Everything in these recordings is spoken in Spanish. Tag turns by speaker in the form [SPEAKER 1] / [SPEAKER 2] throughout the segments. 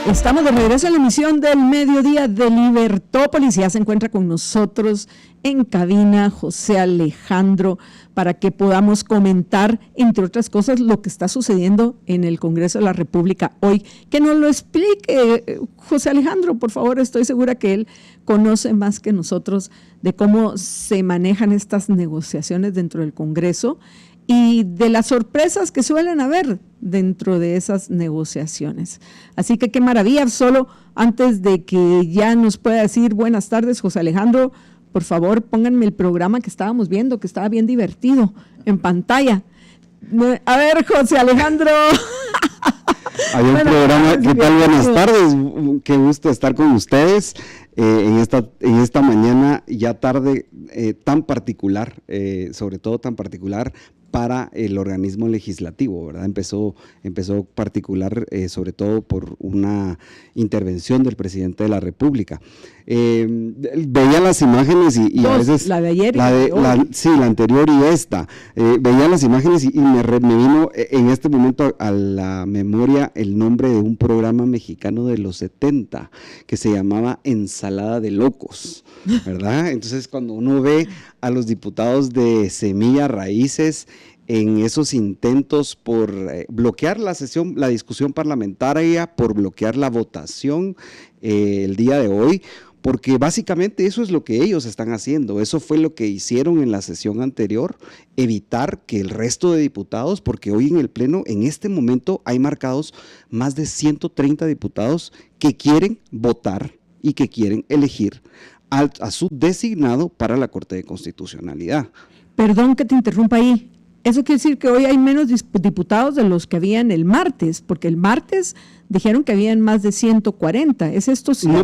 [SPEAKER 1] Estamos de regreso en la emisión del mediodía de Libertópolis. Ya se encuentra con nosotros en cabina José Alejandro para que podamos comentar, entre otras cosas, lo que está sucediendo en el Congreso de la República hoy. Que nos lo explique José Alejandro, por favor. Estoy segura que él conoce más que nosotros de cómo se manejan estas negociaciones dentro del Congreso y de las sorpresas que suelen haber dentro de esas negociaciones. Así que qué maravilla. Solo antes de que ya nos pueda decir buenas tardes, José Alejandro, por favor, pónganme el programa que estábamos viendo, que estaba bien divertido, en pantalla. A ver, José Alejandro.
[SPEAKER 2] Hay un programa, ¿qué tal? Buenas tardes, qué gusto estar con ustedes en esta mañana ya tarde tan particular, sobre todo tan particular para el organismo legislativo, ¿verdad? Empezó particular sobre todo por una intervención del presidente de la República. Veía las imágenes y a veces…
[SPEAKER 1] La de ayer
[SPEAKER 2] sí, la anterior y esta. Veía las imágenes y me vino en este momento a la memoria el nombre de un programa mexicano de los 70 que se llamaba Ensalada de Locos, ¿verdad? Entonces cuando uno ve a los diputados de Semilla Raíces en esos intentos por bloquear la discusión parlamentaria, por bloquear la votación el día de hoy, porque básicamente eso es lo que ellos están haciendo, eso fue lo que hicieron en la sesión anterior, evitar que el resto de diputados, porque hoy en el Pleno, en este momento hay marcados más de 130 diputados que quieren votar y que quieren elegir a su designado para la Corte de Constitucionalidad.
[SPEAKER 1] Perdón que te interrumpa ahí. Eso quiere decir que hoy hay menos diputados de los que habían el martes, porque el martes dijeron que habían más de 140. ¿Es esto cierto?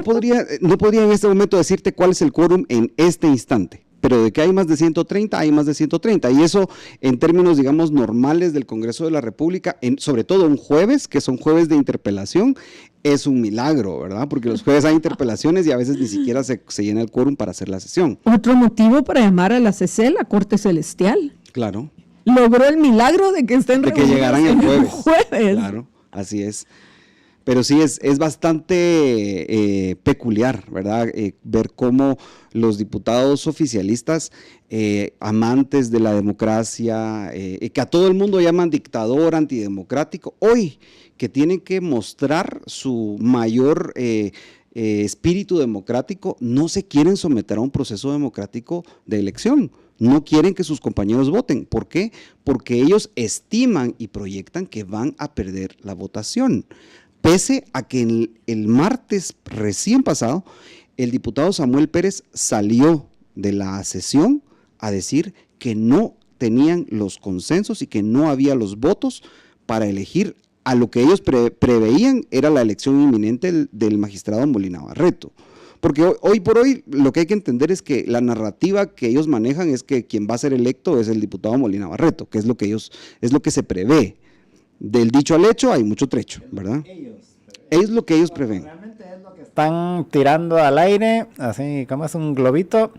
[SPEAKER 2] No podría en este momento decirte cuál es el quórum en este instante, pero de que hay más de 130, hay más de 130. Y eso en términos, digamos, normales del Congreso de la República, sobre todo un jueves, que son jueves de interpelación, es un milagro, ¿verdad? Porque los jueves hay interpelaciones y a veces ni siquiera se llena el quórum para hacer la sesión.
[SPEAKER 1] Otro motivo para llamar a la CC, la Corte Celestial.
[SPEAKER 2] Claro.
[SPEAKER 1] Logró el milagro de que estén reunidos.
[SPEAKER 2] De que llegaran el jueves.
[SPEAKER 1] Jueves.
[SPEAKER 2] Claro, así es. Pero sí, es bastante peculiar, ¿verdad? Ver cómo los diputados oficialistas, amantes de la democracia, que a todo el mundo llaman dictador, antidemocrático, hoy que tienen que mostrar su mayor espíritu democrático, no se quieren someter a un proceso democrático de elección. No quieren que sus compañeros voten. ¿Por qué? Porque ellos estiman y proyectan que van a perder la votación. Pese a que el martes recién pasado, el diputado Samuel Pérez salió de la sesión a decir que no tenían los consensos y que no había los votos para elegir a lo que ellos preveían era la elección inminente del magistrado Molina Barreto. Porque hoy por hoy lo que hay que entender es que la narrativa que ellos manejan es que quien va a ser electo es el diputado Molina Barreto, que es lo que se prevé. Del dicho al hecho hay mucho trecho, ¿verdad? Es lo que ellos prevén.
[SPEAKER 3] Realmente es lo que están tirando al aire, así como es un globito,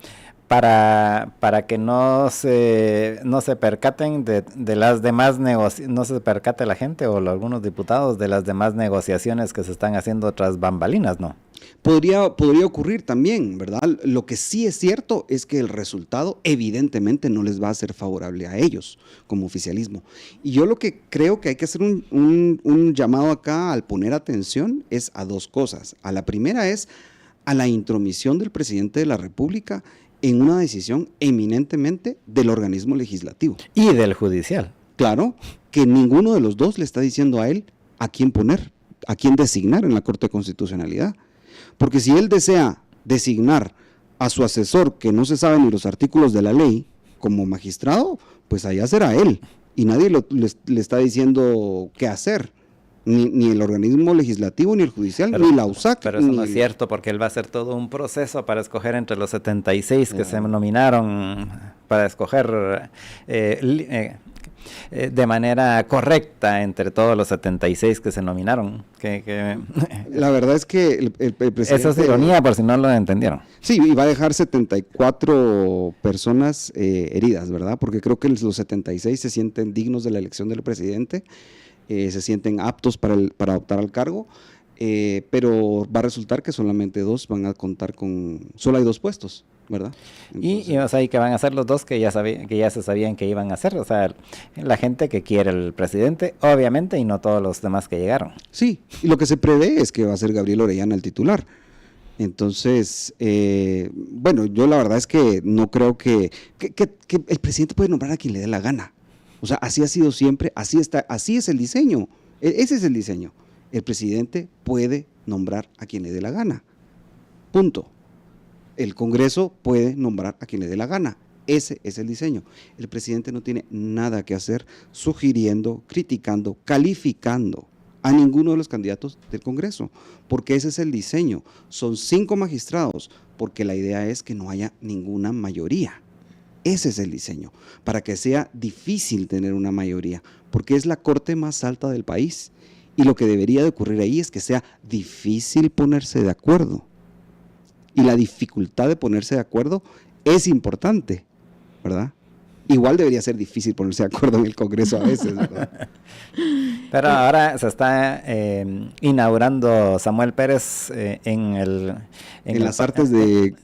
[SPEAKER 3] para que no se percaten de las demás no se percate la gente o algunos diputados de las demás negociaciones que se están haciendo tras bambalinas, ¿no?
[SPEAKER 2] Podría ocurrir también, ¿verdad? Lo que sí es cierto es que el resultado evidentemente no les va a ser favorable a ellos como oficialismo. Y yo lo que creo que hay que hacer un llamado acá al poner atención es a dos cosas. A la primera es a la intromisión del presidente de la República en una decisión eminentemente del organismo legislativo.
[SPEAKER 3] Y del judicial.
[SPEAKER 2] Claro, que ninguno de los dos le está diciendo a él a quién poner, a quién designar en la Corte de Constitucionalidad. Porque si él desea designar a su asesor, que no se sabe ni los artículos de la ley, como magistrado, pues allá será él. Y nadie le está diciendo qué hacer. Ni el organismo legislativo, ni el judicial, ni la USAC.
[SPEAKER 3] Pero eso no es cierto, porque él va a hacer todo un proceso para escoger entre los 76 que se nominaron, para escoger de manera correcta entre todos los 76 que se nominaron.
[SPEAKER 2] La verdad es que el presidente…
[SPEAKER 3] Esa es ironía, por si no lo entendieron.
[SPEAKER 2] Sí, y va a dejar 74 personas heridas, ¿verdad? Porque creo que los 76 se sienten dignos de la elección del presidente, se sienten aptos para optar al cargo, pero va a resultar que solamente 2 van a contar solo hay 2 puestos, ¿verdad? Entonces,
[SPEAKER 3] y o sea, y que van a ser los 2 que ya se sabían que iban a hacer, o sea, la gente que quiere el presidente, obviamente, y no todos los demás que llegaron.
[SPEAKER 2] sí, y lo que se prevé es que va a ser Gabriel Orellana el titular. Entonces, bueno, yo la verdad es que no creo que el presidente puede nombrar a quien le dé la gana. O sea, así ha sido siempre, así es el diseño, ese es el diseño. El presidente puede nombrar a quien le dé la gana, punto. El Congreso puede nombrar a quien le dé la gana, ese es el diseño. El presidente no tiene nada que hacer sugiriendo, criticando, calificando a ninguno de los candidatos del Congreso, porque ese es el diseño. Son 5 magistrados, porque la idea es que no haya ninguna mayoría. Ese es el diseño, para que sea difícil tener una mayoría, porque es la corte más alta del país. Y lo que debería de ocurrir ahí es que sea difícil ponerse de acuerdo. Y la dificultad de ponerse de acuerdo es importante, ¿verdad? Igual debería ser difícil ponerse de acuerdo en el Congreso a veces, ¿verdad?
[SPEAKER 3] Pero ahora se está inaugurando Samuel Pérez en
[SPEAKER 2] las artes del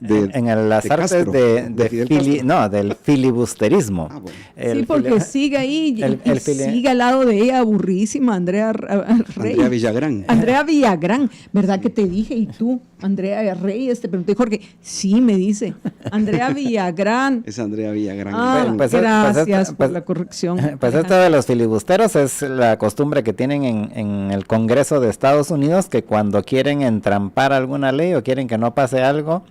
[SPEAKER 3] filibusterismo.
[SPEAKER 2] Ah, bueno.
[SPEAKER 1] Sí, porque sigue ahí, sigue al lado de ella, aburrísima, Andrea Rey.
[SPEAKER 2] Andrea Villagrán.
[SPEAKER 1] Andrea Villagrán, ¿verdad que te dije? ¿Y tú, Andrea Rey? Te pregunté, Jorge, sí, me dice, Andrea Villagrán.
[SPEAKER 2] Es Andrea Villagrán.
[SPEAKER 1] Gracias por la corrección.
[SPEAKER 3] Pues esto de los filibusteros es la costumbre que tienen en el Congreso de Estados Unidos, que cuando quieren entrampar alguna ley o quieren que no pase algo,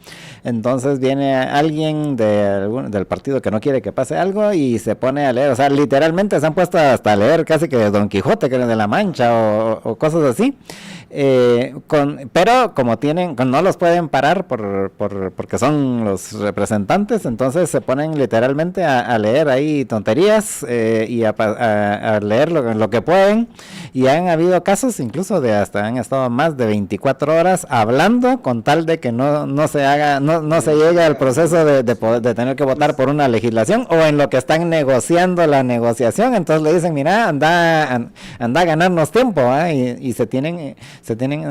[SPEAKER 3] entonces viene alguien del partido que no quiere que pase algo y se pone a leer, o sea, literalmente se han puesto hasta a leer casi que Don Quijote, que es de la Mancha o cosas así, pero como no los pueden parar porque son los representantes, entonces se ponen literalmente a leer ahí tonterías y a leer lo que pueden, y han habido casos incluso han estado más de 24 horas hablando con tal de que no se llegue al proceso de tener que votar por una legislación, o en lo que están negociando la negociación, entonces le dicen, mira, anda a ganarnos tiempo, y se tienen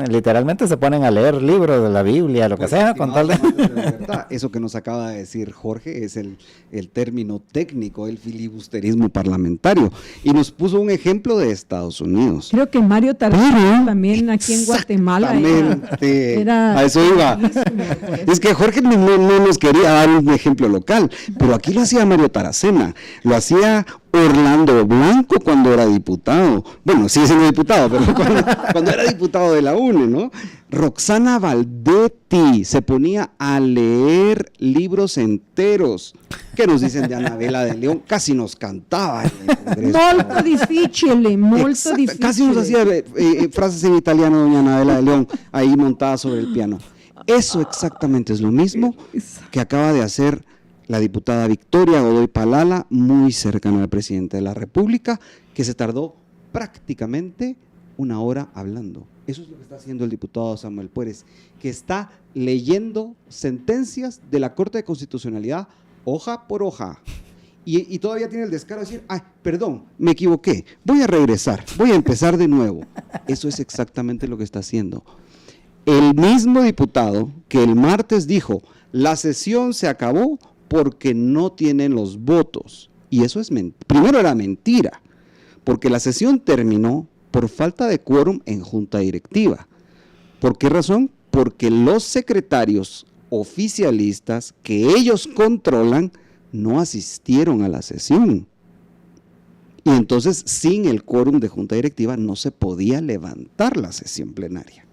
[SPEAKER 3] literalmente se ponen a leer libros de la Biblia, lo que sea, con tal de...
[SPEAKER 2] verdad, eso que nos acaba de decir Jorge es el término técnico, el filibusterismo parlamentario, y nos puso un ejemplo de Estados Unidos.
[SPEAKER 1] Creo que Mario Tarazona también aquí en Guatemala era
[SPEAKER 2] a eso iba. Es que Jorge no nos quería dar un ejemplo local, pero aquí lo hacía Mario Taracena, lo hacía Orlando Blanco cuando era diputado, bueno, sigue siendo diputado, pero cuando era diputado de la UNE, ¿no? Roxana Valdetti se ponía a leer libros enteros. ¿Qué nos dicen de Anabela de León? Casi nos cantaba en el Congreso.
[SPEAKER 1] Molto difficile.
[SPEAKER 2] Casi nos hacía frases en italiano doña Anabela de León, ahí montada sobre el piano. Eso exactamente es lo mismo que acaba de hacer la diputada Victoria Godoy Palala, muy cercana al presidente de la República, que se tardó prácticamente 1 hora hablando. Eso es lo que está haciendo el diputado Samuel Pérez, que está leyendo sentencias de la Corte de Constitucionalidad hoja por hoja. Y todavía tiene el descaro de decir, ay, perdón, me equivoqué, voy a regresar, voy a empezar de nuevo. Eso es exactamente lo que está haciendo. El mismo diputado que el martes dijo, la sesión se acabó porque no tienen los votos. Y eso es primero era mentira, porque la sesión terminó por falta de quórum en junta directiva. ¿Por qué razón? Porque los secretarios oficialistas que ellos controlan no asistieron a la sesión. Y entonces, sin el quórum de junta directiva, no se podía levantar la sesión plenaria.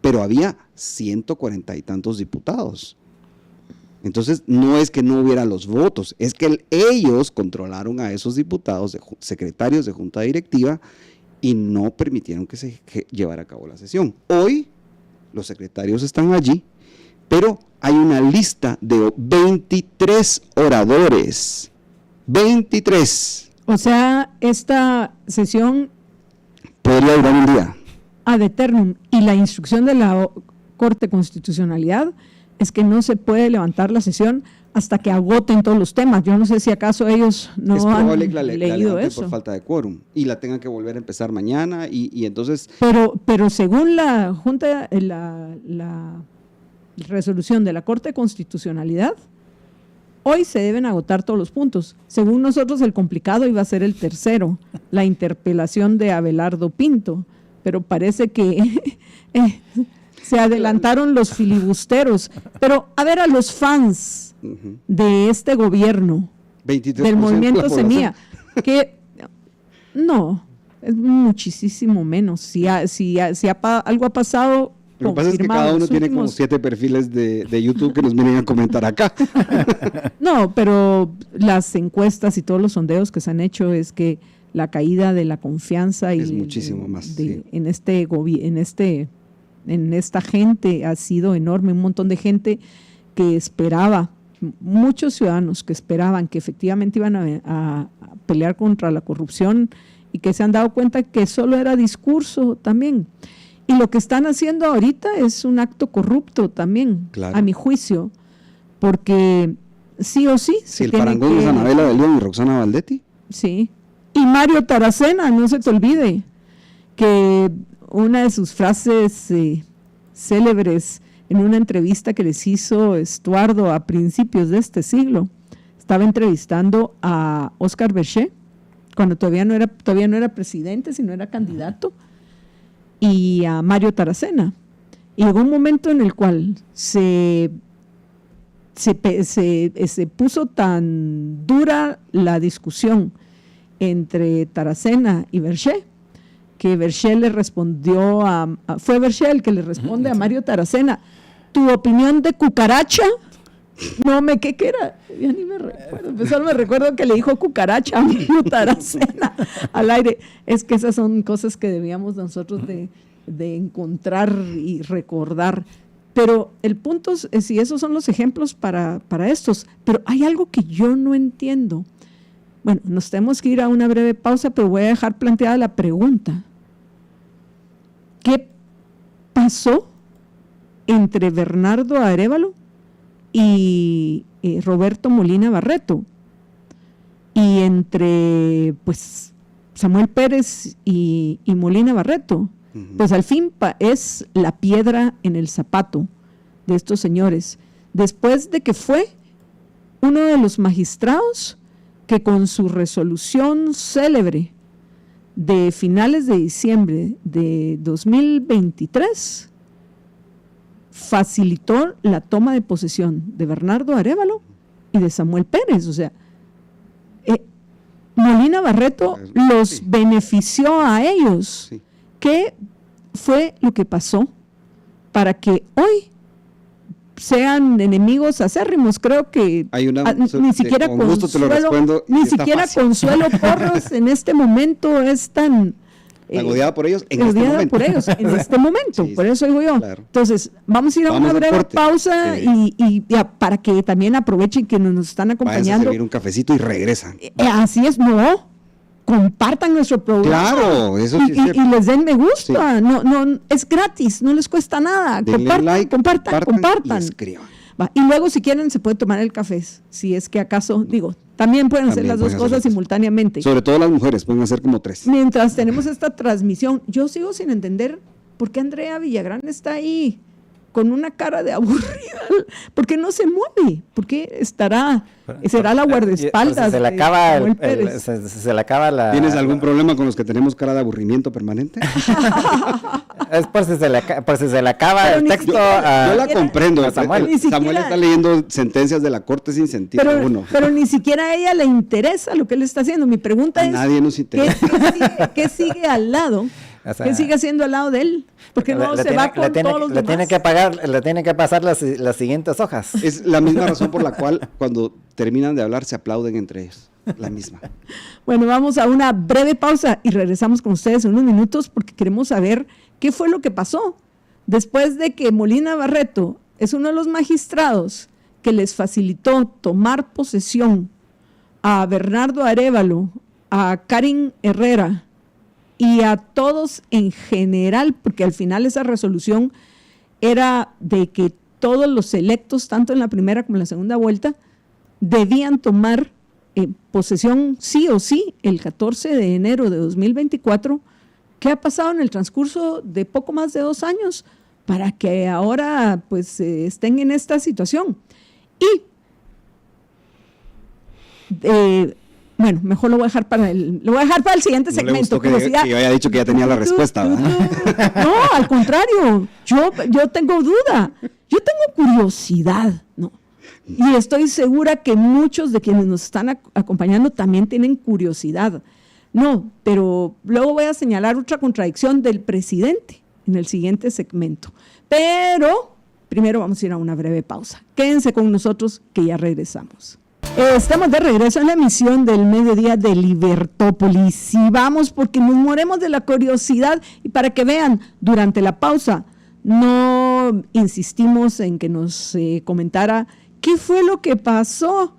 [SPEAKER 2] Pero había 140 y tantos diputados. Entonces, no es que no hubiera los votos, es que ellos controlaron a esos diputados, secretarios de junta directiva, y no permitieron que se llevara a cabo la sesión. Hoy, los secretarios están allí, pero hay una lista de 23 oradores. 23.
[SPEAKER 1] O sea, esta sesión
[SPEAKER 2] podría durar un día.
[SPEAKER 1] Ad eternum, y la instrucción de la Corte de Constitucionalidad es que no se puede levantar la sesión hasta que agoten todos los temas. Yo no sé si acaso ellos no
[SPEAKER 2] es
[SPEAKER 1] han
[SPEAKER 2] probable que la
[SPEAKER 1] leído
[SPEAKER 2] levanten
[SPEAKER 1] eso.
[SPEAKER 2] por falta de quórum y la tengan que volver a empezar mañana y entonces...
[SPEAKER 1] Pero según la Junta, la resolución de la Corte de Constitucionalidad, hoy se deben agotar todos los puntos. Según nosotros, el complicado iba a ser el tercero, la interpelación de Abelardo Pinto, pero parece que se adelantaron los filibusteros. Pero a ver, a los fans de este gobierno,
[SPEAKER 2] 23%
[SPEAKER 1] del movimiento
[SPEAKER 2] de la población.
[SPEAKER 1] Semilla, que no, es muchísimo menos. Si algo ha pasado.
[SPEAKER 2] Lo que pasa es que cada uno tiene como 7 perfiles de YouTube que nos vienen a comentar acá.
[SPEAKER 1] No, pero las encuestas y todos los sondeos que se han hecho es que la caída de la confianza
[SPEAKER 2] es muchísimo más sí.
[SPEAKER 1] en esta gente ha sido enorme. Un montón de gente que esperaba, muchos ciudadanos que esperaban que efectivamente iban a pelear contra la corrupción y que se han dado cuenta que solo era discurso también. Y lo que están haciendo ahorita es un acto corrupto también,
[SPEAKER 2] claro.
[SPEAKER 1] A mi juicio, porque sí o sí.
[SPEAKER 2] Si el parangón es Anabela de León y Roxana Valdetti.
[SPEAKER 1] Sí. Y Mario Taracena, no se te olvide, que una de sus frases célebres en una entrevista que les hizo Estuardo a principios de este siglo, estaba entrevistando a Oscar Berché, cuando todavía no era presidente, sino era candidato, y a Mario Taracena. Y llegó un momento en el cual se puso tan dura la discusión entre Taracena y Berché, que Berché le respondió fue Berché el que le responde a Mario Taracena: ¿tu opinión de cucaracha? ¿Qué era? Ya ni me recuerdo, solo me recuerdo que le dijo cucaracha a Mario Taracena al aire. Es que esas son cosas que debíamos nosotros de encontrar y recordar. Pero el punto es, si esos son los ejemplos para estos, pero hay algo que yo no entiendo. Bueno, nos tenemos que ir a una breve pausa, pero voy a dejar planteada la pregunta. ¿Qué pasó entre Bernardo Arévalo y Roberto Molina Barreto? Y entre Samuel Pérez y Molina Barreto. Pues al fin es la piedra en el zapato de estos señores. Después de que fue uno de los magistrados que con su resolución célebre de finales de diciembre de 2023 facilitó la toma de posesión de Bernardo Arévalo y de Samuel Pérez. O sea, Molina Barreto los benefició a ellos.
[SPEAKER 2] Sí.
[SPEAKER 1] ¿Qué fue lo que pasó para que hoy sean enemigos acérrimos? Creo que ni siquiera Consuelo Porras en este momento es tan
[SPEAKER 2] odiada por ellos en
[SPEAKER 1] este momento. Sí, por eso digo yo. Claro. Entonces, vamos a ir a una breve pausa y para que también aprovechen que nos están acompañando.
[SPEAKER 2] Vayan a servir un cafecito y regresan.
[SPEAKER 1] Así es, compartan nuestro programa.
[SPEAKER 2] Claro, eso sí
[SPEAKER 1] y les den me gusta. Sí. No, es gratis, no les cuesta nada. Compartan. Y luego, si quieren, se puede tomar el café. Si es que acaso, también pueden hacer las dos cosas simultáneamente.
[SPEAKER 2] Sobre todo las mujeres, pueden hacer como 3.
[SPEAKER 1] Mientras tenemos esta transmisión, yo sigo sin entender por qué Andrea Villagrán está ahí con una cara de aburrida. ¿Por qué no se mueve? ¿Por qué será la guardaespaldas?
[SPEAKER 3] Se le acaba la...
[SPEAKER 2] ¿Tienes algún problema con los que tenemos cara de aburrimiento permanente?
[SPEAKER 3] Es por si se le acaba el texto.
[SPEAKER 2] Yo la comprendo. Samuel está leyendo sentencias de la corte sin sentido alguno.
[SPEAKER 1] Pero ni siquiera a ella le interesa lo que él está haciendo. Mi pregunta es,
[SPEAKER 2] nadie nos interesa.
[SPEAKER 1] ¿qué sigue al lado? O sea, ¿qué sigue haciendo al lado de él? Porque no se va con todos los demás.
[SPEAKER 3] Le tiene que pasar las siguientes hojas.
[SPEAKER 2] Es la misma razón por la cual cuando terminan de hablar se aplauden entre ellos. La misma.
[SPEAKER 1] Bueno, vamos a una breve pausa y regresamos con ustedes en unos minutos porque queremos saber qué fue lo que pasó después de que Molina Barreto es uno de los magistrados que les facilitó tomar posesión a Bernardo Arévalo, a Karin Herrera y a todos en general, porque al final esa resolución era de que todos los electos, tanto en la primera como en la segunda vuelta, debían tomar posesión sí o sí el 14 de enero de 2024. ¿Qué ha pasado en el transcurso de poco más de 2 años para que ahora pues estén en esta situación? Y bueno, mejor lo voy a dejar para el siguiente segmento.
[SPEAKER 2] No le gustó que yo haya dicho que ya tenía la respuesta, ¿verdad?
[SPEAKER 1] No, al contrario, yo tengo duda, yo tengo curiosidad, ¿no? Y estoy segura que muchos de quienes nos están acompañando también tienen curiosidad. No, pero luego voy a señalar otra contradicción del presidente en el siguiente segmento. Pero primero vamos a ir a una breve pausa. Quédense con nosotros que ya regresamos. Estamos de regreso en la emisión del mediodía de Libertópolis y vamos porque nos moremos de la curiosidad y para que vean, durante la pausa no insistimos en que nos comentara qué fue lo que pasó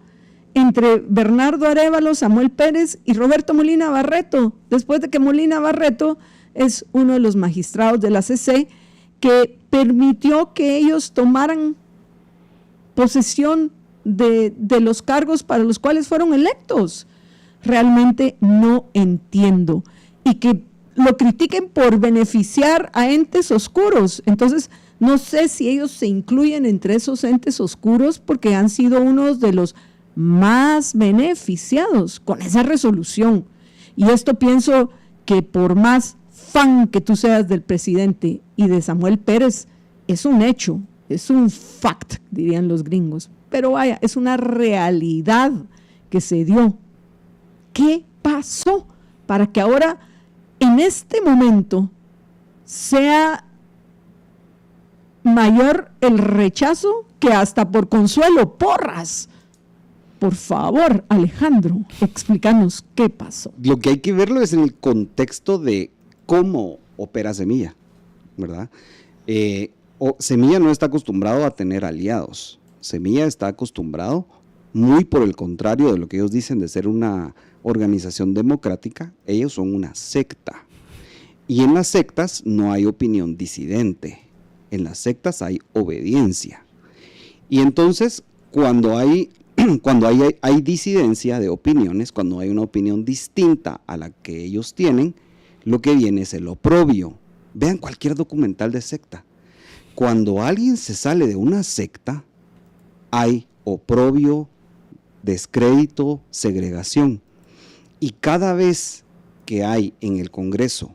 [SPEAKER 1] entre Bernardo Arévalo, Samuel Pérez y Roberto Molina Barreto, después de que Molina Barreto es uno de los magistrados de la CC que permitió que ellos tomaran posesión de los cargos para los cuales fueron electos. Realmente no entiendo. Y que lo critiquen por beneficiar a entes oscuros. Entonces, no sé si ellos se incluyen entre esos entes oscuros porque han sido unos de los más beneficiados con esa resolución. Y esto pienso que por más fan que tú seas del presidente y de Samuel Pérez, es un hecho, es un fact, dirían los gringos. Pero vaya, es una realidad que se dio. ¿Qué pasó para que ahora, en este momento, sea mayor el rechazo que hasta por Consuelo Porras? Por favor, Alejandro, explícanos qué pasó.
[SPEAKER 2] Lo que hay que verlo es en el contexto de cómo opera Semilla, ¿verdad? Semilla no está acostumbrado a tener aliados. Semilla está acostumbrado, muy por el contrario de lo que ellos dicen de ser una organización democrática, ellos son una secta. Y en las sectas no hay opinión disidente, en las sectas hay obediencia. Y entonces, cuando hay disidencia de opiniones, cuando hay una opinión distinta a la que ellos tienen, lo que viene es el oprobio. Vean cualquier documental de secta. Cuando alguien se sale de una secta, hay oprobio, descrédito, segregación. Y cada vez que hay en el Congreso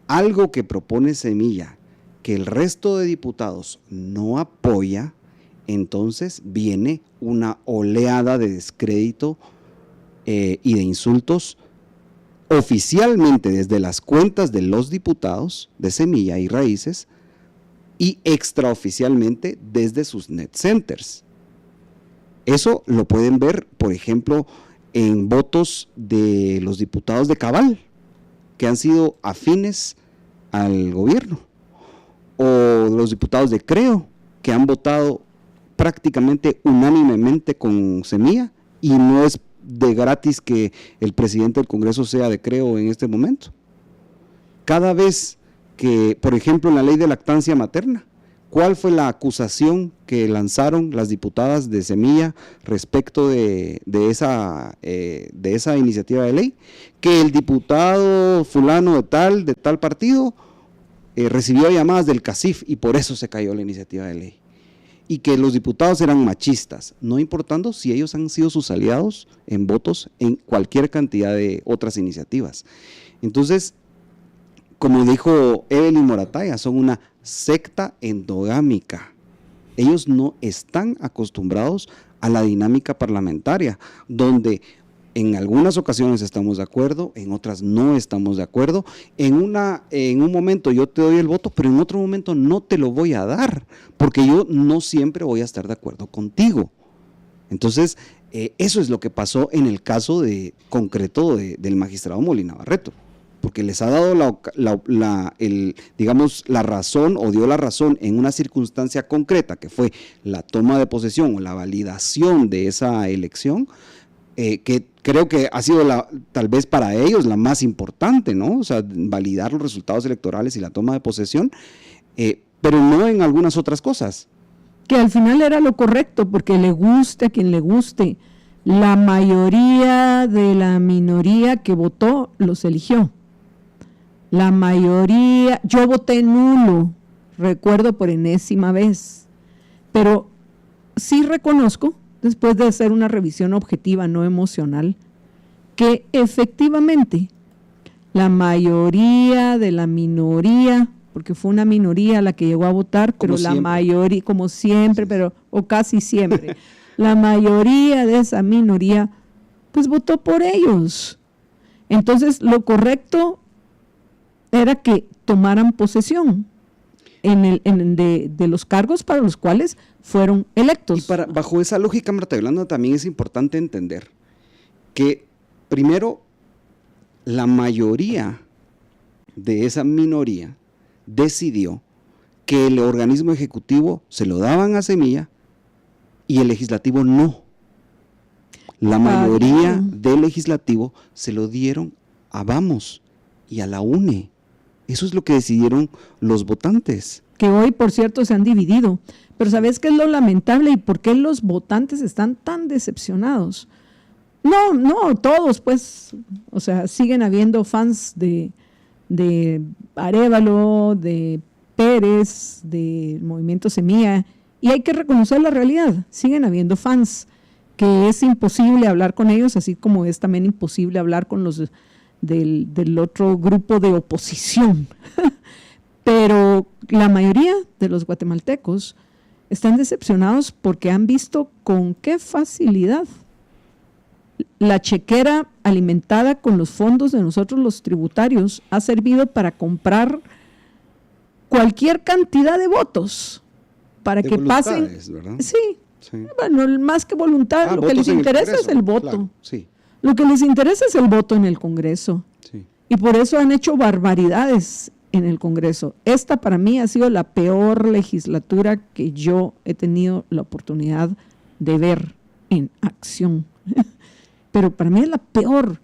[SPEAKER 2] algo que propone Semilla que el resto de diputados no apoya, entonces viene una oleada de descrédito y de insultos oficialmente desde las cuentas de los diputados de Semilla y Raíces y extraoficialmente desde sus net centers. Eso lo pueden ver, por ejemplo, en votos de los diputados de Cabal, que han sido afines al gobierno, o los diputados de Creo, que han votado prácticamente unánimemente con Semilla, y no es de gratis que el presidente del Congreso sea de Creo en este momento. Cada vez que, por ejemplo, en la ley de lactancia materna, ¿cuál fue la acusación que lanzaron las diputadas de Semilla respecto de esa iniciativa de ley? Que el diputado fulano de tal partido recibió llamadas del CACIF y por eso se cayó la iniciativa de ley. Y que los diputados eran machistas, no importando si ellos han sido sus aliados en votos en cualquier cantidad de otras iniciativas. Entonces, como dijo Evelyn Morataya, son una secta endogámica. Ellos no están acostumbrados a la dinámica parlamentaria, donde en algunas ocasiones estamos de acuerdo, en otras no estamos de acuerdo. En un momento yo te doy el voto, pero en otro momento no te lo voy a dar, porque yo no siempre voy a estar de acuerdo contigo. Entonces, eso es lo que pasó en el caso concreto del magistrado Molina Barreto, porque les ha dado la razón o dio la razón en una circunstancia concreta que fue la toma de posesión o la validación de esa elección, que creo que ha sido tal vez para ellos la más importante, ¿no? O sea, validar los resultados electorales y la toma de posesión, pero no en algunas otras cosas.
[SPEAKER 1] que al final era lo correcto, porque le guste a quien le guste, la mayoría de la minoría que votó los eligió. La mayoría, yo voté nulo, recuerdo por enésima vez, pero sí reconozco, después de hacer una revisión objetiva, no emocional, que efectivamente la mayoría de la minoría, porque fue una minoría la que llegó a votar, pero la mayoría, como siempre, pero o casi siempre, la mayoría de esa minoría, pues votó por ellos. Entonces, lo correcto era que tomaran posesión de los cargos para los cuales fueron electos.
[SPEAKER 2] Y bajo esa lógica, Marta Yolanda, también es importante entender que, primero, la mayoría de esa minoría decidió que el organismo ejecutivo se lo daban a Semilla y el legislativo no. La mayoría del legislativo se lo dieron a Vamos y a la UNE. Eso es lo que decidieron los votantes.
[SPEAKER 1] Que hoy, por cierto, se han dividido. Pero ¿sabes qué es lo lamentable y por qué los votantes están tan decepcionados? No, todos, pues, o sea, siguen habiendo fans de Arévalo, de Pérez, del Movimiento Semilla, y hay que reconocer la realidad, siguen habiendo fans, que es imposible hablar con ellos, así como es también imposible hablar con los del otro grupo de oposición. Pero la mayoría de los guatemaltecos están decepcionados porque han visto con qué facilidad la chequera alimentada con los fondos de nosotros los tributarios ha servido para comprar cualquier cantidad de votos para que pasen,
[SPEAKER 2] ¿verdad?
[SPEAKER 1] Sí, bueno, más que voluntad, lo que les interesa es el voto.
[SPEAKER 2] Claro, sí.
[SPEAKER 1] Lo que les interesa es el voto en el Congreso.
[SPEAKER 2] Sí.
[SPEAKER 1] Y por eso han hecho barbaridades en el Congreso. Esta para mí ha sido la peor legislatura que yo he tenido la oportunidad de ver en acción. Pero para mí es la peor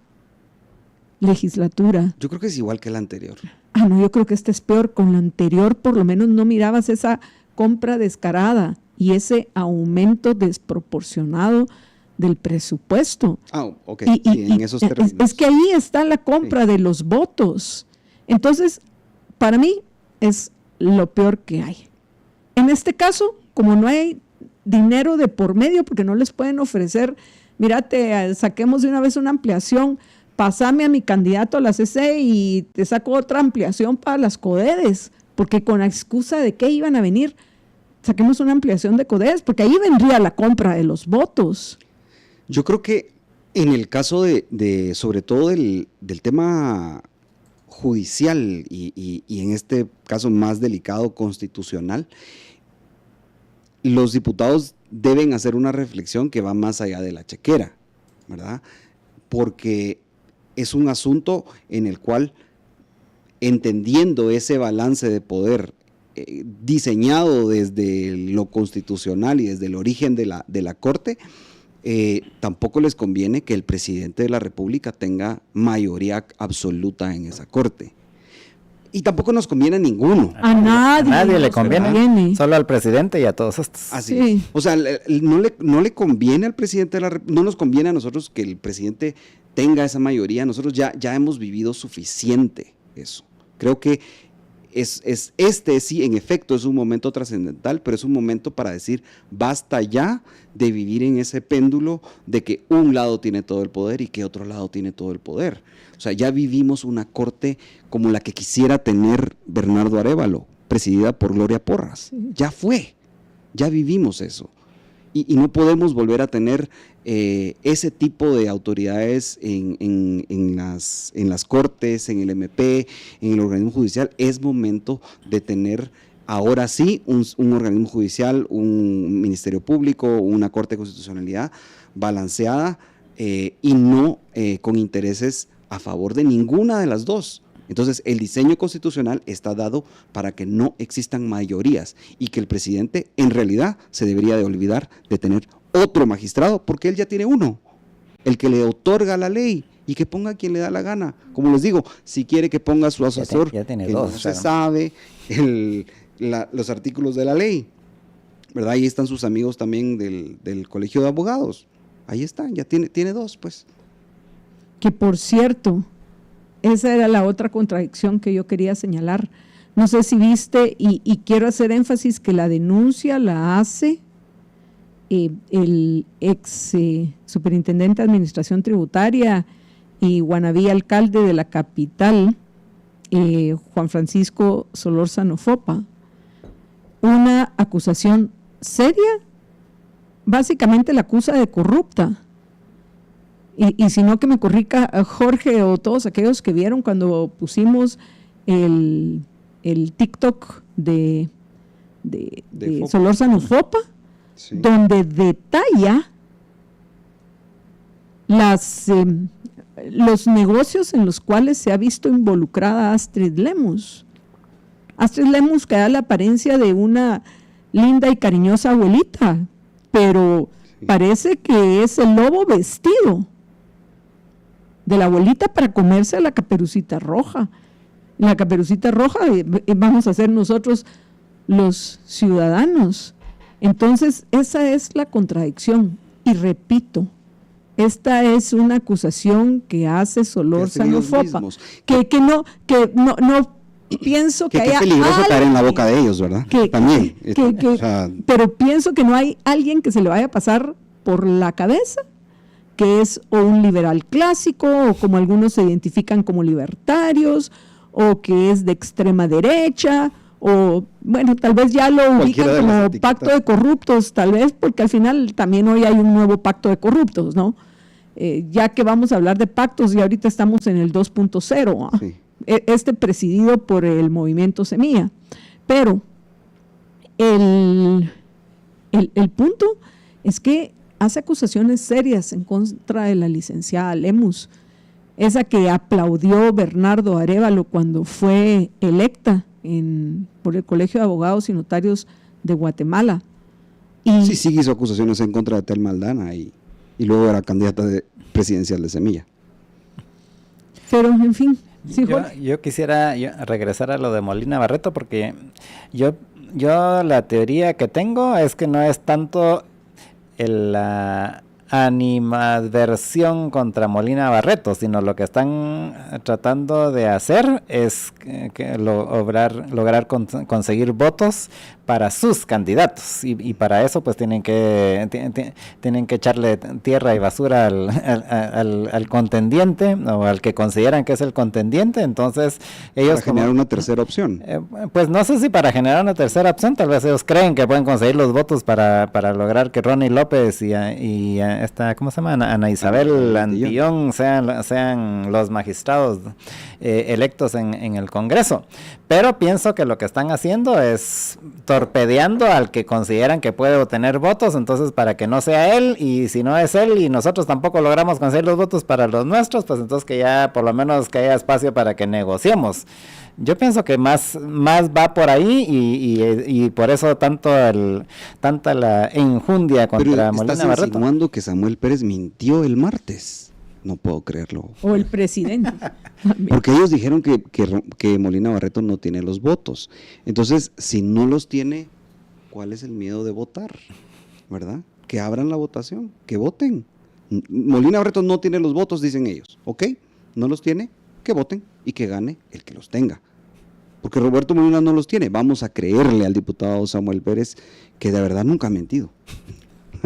[SPEAKER 1] legislatura.
[SPEAKER 2] Yo creo que es igual que la anterior.
[SPEAKER 1] No, yo creo que esta es peor. Con la anterior por lo menos no mirabas esa compra descarada y ese aumento desproporcionado del presupuesto.
[SPEAKER 2] Ok, sí, en esos términos.
[SPEAKER 1] Es que ahí está la compra de los votos. Entonces, para mí es lo peor que hay. En este caso, como no hay dinero de por medio, porque no les pueden ofrecer, mira, saquemos de una vez una ampliación, pásame a mi candidato a la CC y te saco otra ampliación para las CODEDES, porque con la excusa de que iban a venir, saquemos una ampliación de CODEDES, porque ahí vendría la compra de los votos.
[SPEAKER 2] Yo creo que en el caso de sobre todo del tema judicial y en este caso más delicado constitucional, los diputados deben hacer una reflexión que va más allá de la chequera, ¿verdad? Porque es un asunto en el cual, entendiendo ese balance de poder diseñado desde lo constitucional y desde el origen de la Corte, tampoco les conviene que el presidente de la República tenga mayoría absoluta en esa Corte. Y tampoco nos conviene a ninguno.
[SPEAKER 1] A nadie
[SPEAKER 3] le conviene, solo al presidente y a todos estos.
[SPEAKER 2] Así es. O sea, no le conviene al presidente de la República, no nos conviene a nosotros que el presidente tenga esa mayoría. Nosotros ya hemos vivido suficiente eso. Creo que sí, en efecto, es un momento trascendental, pero es un momento para decir, basta ya de vivir en ese péndulo de que un lado tiene todo el poder y que otro lado tiene todo el poder. O sea, ya vivimos una corte como la que quisiera tener Bernardo Arévalo, presidida por Gloria Porras. Sí. Ya vivimos eso. Y no podemos volver a tener ese tipo de autoridades en las cortes, en el MP, en el organismo judicial. Es momento de tener ahora sí un organismo judicial, un ministerio público, una corte de constitucionalidad balanceada y no con intereses a favor de ninguna de las dos. Entonces, el diseño constitucional está dado para que no existan mayorías y que el presidente en realidad se debería de olvidar de tener otro magistrado, porque él ya tiene uno, el que le otorga la ley, y que ponga a quien le da la gana. Como les digo, si quiere que ponga a su asesor,
[SPEAKER 3] ya tiene
[SPEAKER 2] que
[SPEAKER 3] dos,
[SPEAKER 2] no se sabe los artículos de la ley. ¿verdad? Ahí están sus amigos también del Colegio de Abogados. Ahí están, ya tiene dos, pues.
[SPEAKER 1] Que por cierto, esa era la otra contradicción que yo quería señalar. No sé si viste, y quiero hacer énfasis que la denuncia la hace el ex superintendente de Administración Tributaria y wannabe alcalde de la capital, Juan Francisco Solórzano Fopa. Una acusación seria, básicamente la acusa de corrupta. Y si no, que me corrija Jorge o todos aquellos que vieron cuando pusimos el TikTok de Solórzano Fopa, sí, donde detalla los negocios en los cuales se ha visto involucrada Astrid Lemus. Astrid Lemus, que da la apariencia de una linda y cariñosa abuelita, pero sí, parece que es el lobo vestido de la abuelita para comerse a la Caperucita Roja. La Caperucita Roja vamos a ser nosotros los ciudadanos. Entonces, esa es la contradicción. Y repito, esta es una acusación que hace Solórzano Fopa, que no pienso que haya
[SPEAKER 2] qué peligroso caer en la boca de ellos, ¿verdad? También.
[SPEAKER 1] Pero pienso que no hay alguien que se le vaya a pasar por la cabeza que es o un liberal clásico, o como algunos se identifican como libertarios, o que es de extrema derecha, o bueno, tal vez ya lo ubican como pacto de corruptos, tal vez porque al final también hoy hay un nuevo pacto de corruptos, ¿no? Ya que vamos a hablar de pactos y ahorita estamos en el 2.0, sí, presidido por el movimiento Semilla. Pero el punto es que hace acusaciones serias en contra de la licenciada Lemus, esa que aplaudió Bernardo Arévalo cuando fue electa por el Colegio de Abogados y Notarios de Guatemala.
[SPEAKER 2] Sí hizo acusaciones en contra de Telma Aldana y luego era candidata presidencial de Semilla.
[SPEAKER 1] Pero, en fin, sí,
[SPEAKER 3] yo quisiera regresar a lo de Molina Barreto, porque yo la teoría que tengo es que no es tanto la animadversión contra Molina Barreto, sino lo que están tratando de hacer es lograr conseguir votos para sus candidatos, y para eso pues tienen que echarle tierra y basura al contendiente, o al que consideran que es el contendiente. Entonces ellos,
[SPEAKER 2] para generar una tercera opción,
[SPEAKER 3] pues no sé si para generar una tercera opción, tal vez ellos creen que pueden conseguir los votos para lograr que Ronnie López y esta, ¿cómo se llama? Ana Isabel Antillón sean los magistrados electos en el Congreso. Pero pienso que lo que están haciendo es torpedeando al que consideran que puede obtener votos, entonces para que no sea él, y si no es él y nosotros tampoco logramos conseguir los votos para los nuestros, pues entonces que ya por lo menos que haya espacio para que negociemos. Yo pienso que más va por ahí, y por eso tanta la enjundia contra Molina Barreto.
[SPEAKER 2] ¿Estás insinuando que Samuel Pérez mintió el martes? No puedo creerlo.
[SPEAKER 1] O el presidente.
[SPEAKER 2] Porque ellos dijeron que Molina Barreto no tiene los votos. Entonces, si no los tiene, ¿cuál es el miedo de votar? ¿Verdad? Que abran la votación, que voten. Molina Barreto no tiene los votos, dicen ellos. ¿Ok? No los tiene, que voten y que gane el que los tenga. Porque Roberto Molina no los tiene. Vamos a creerle al diputado Samuel Pérez que de verdad nunca ha mentido.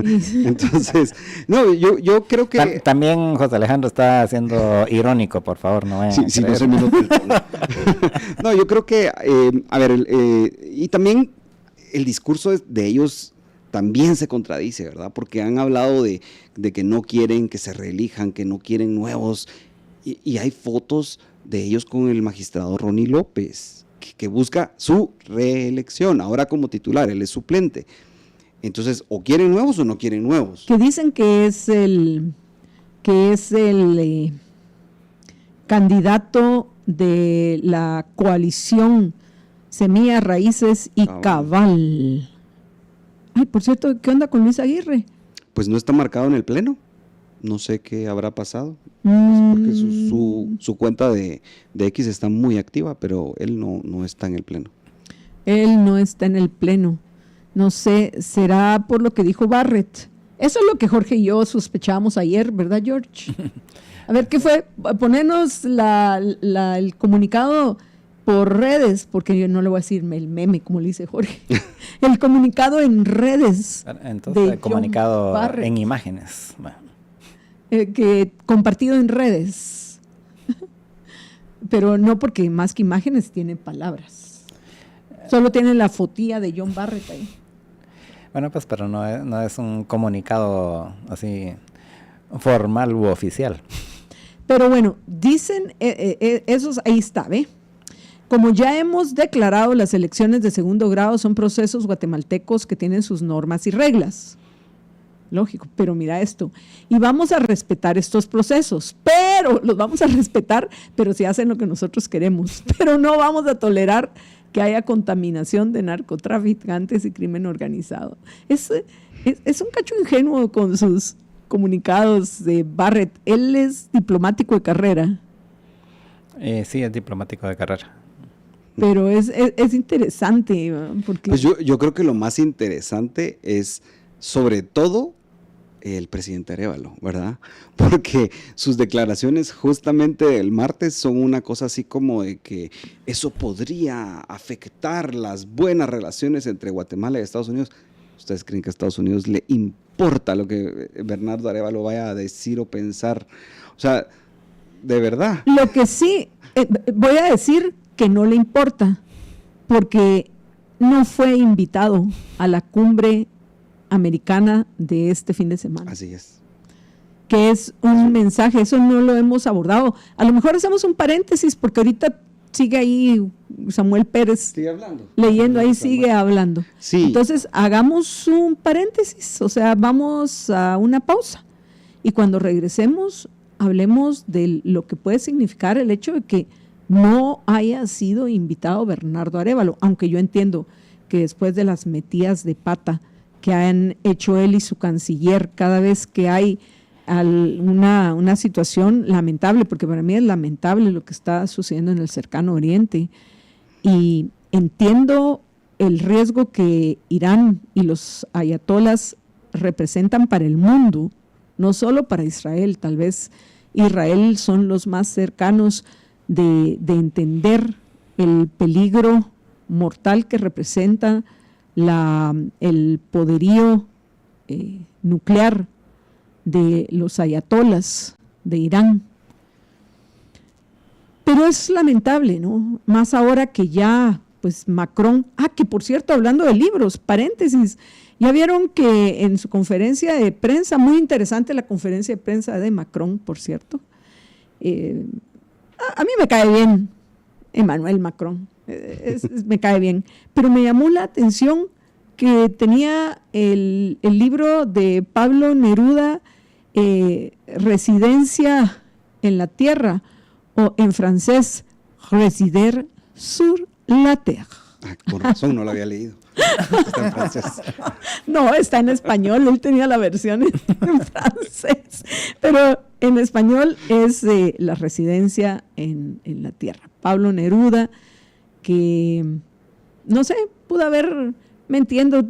[SPEAKER 2] Entonces, no, yo creo que...
[SPEAKER 3] También José Alejandro está siendo irónico, por favor, no es...
[SPEAKER 2] Sí, no soy minuto. No, yo creo que, y también el discurso de ellos también se contradice, ¿verdad? Porque han hablado de que no quieren que se reelijan, que no quieren nuevos, y hay fotos de ellos con el magistrado Ronnie López, que busca su reelección, ahora como titular, él es suplente. Entonces, o quieren nuevos o no quieren nuevos.
[SPEAKER 1] Que dicen que es el candidato de la coalición Semilla, Raíces y Cabal. Ay, por cierto, ¿qué onda con Luis Aguirre?
[SPEAKER 2] Pues no está marcado en el pleno. No sé qué habrá pasado. Porque su cuenta de X está muy activa, pero él no está en el pleno.
[SPEAKER 1] Él no está en el pleno. No sé, será por lo que dijo Barrett. Eso es lo que Jorge y yo sospechábamos ayer, ¿verdad, George? A ver, ¿qué fue? Ponernos el comunicado por redes, porque yo no le voy a decir el meme, como le dice Jorge. El comunicado en redes.
[SPEAKER 3] Entonces, el comunicado en imágenes. Bueno.
[SPEAKER 1] Que compartido en redes. Pero no, porque más que imágenes tiene palabras. Solo tiene la fotía de John Barrett ahí.
[SPEAKER 3] Bueno, pues, pero no es un comunicado así formal u oficial.
[SPEAKER 1] Pero bueno, dicen, esos ahí está, ¿ve? Como ya hemos declarado, las elecciones de segundo grado son procesos guatemaltecos que tienen sus normas y reglas. Lógico, pero mira esto. Y vamos a respetar estos procesos, pero los vamos a respetar, pero si hacen lo que nosotros queremos. Pero no vamos a tolerar que haya contaminación de narcotraficantes y crimen organizado. Es un cacho ingenuo con sus comunicados de Barrett. Él es diplomático de carrera.
[SPEAKER 3] Sí, es diplomático de carrera.
[SPEAKER 1] Pero es interesante. Porque
[SPEAKER 2] pues yo creo que lo más interesante es, sobre todo, el presidente Arévalo, ¿verdad? Porque sus declaraciones justamente del martes son una cosa así como de que eso podría afectar las buenas relaciones entre Guatemala y Estados Unidos. ¿Ustedes creen que a Estados Unidos le importa lo que Bernardo Arévalo vaya a decir o pensar? O sea, de verdad.
[SPEAKER 1] Lo que sí, voy a decir que no le importa, porque no fue invitado a la cumbre americana de este fin de semana.
[SPEAKER 2] Así es.
[SPEAKER 1] Que es un mensaje, eso no lo hemos abordado. A lo mejor hacemos un paréntesis, porque ahorita sigue ahí Samuel Pérez leyendo, ahí sigue hablando.
[SPEAKER 2] Sí.
[SPEAKER 1] Entonces, hagamos un paréntesis, o sea, vamos a una pausa. Y cuando regresemos, hablemos de lo que puede significar el hecho de que no haya sido invitado Bernardo Arévalo, aunque yo entiendo que después de las metidas de pata que han hecho él y su canciller cada vez que hay una situación lamentable, porque para mí es lamentable lo que está sucediendo en el cercano oriente, y entiendo el riesgo que Irán y los ayatolas representan para el mundo, no solo para Israel. Tal vez Israel son los más cercanos de entender el peligro mortal que representa el poderío nuclear de los ayatolas de Irán. Pero es lamentable, ¿no? Más ahora que ya, pues Macron, que por cierto, hablando de libros, paréntesis, ya vieron que en su conferencia de prensa, muy interesante la conferencia de prensa de Macron, por cierto, a mí me cae bien Emmanuel Macron, me cae bien, pero me llamó la atención que tenía el libro de Pablo Neruda, Residencia en la Tierra, o en francés, Résider sur la terre.
[SPEAKER 2] Con razón, no lo había leído. Está en francés.
[SPEAKER 1] No, está en español, él tenía la versión en francés, pero en español es La Residencia en la Tierra. Pablo Neruda, que, no sé, pudo haber, me entiendo,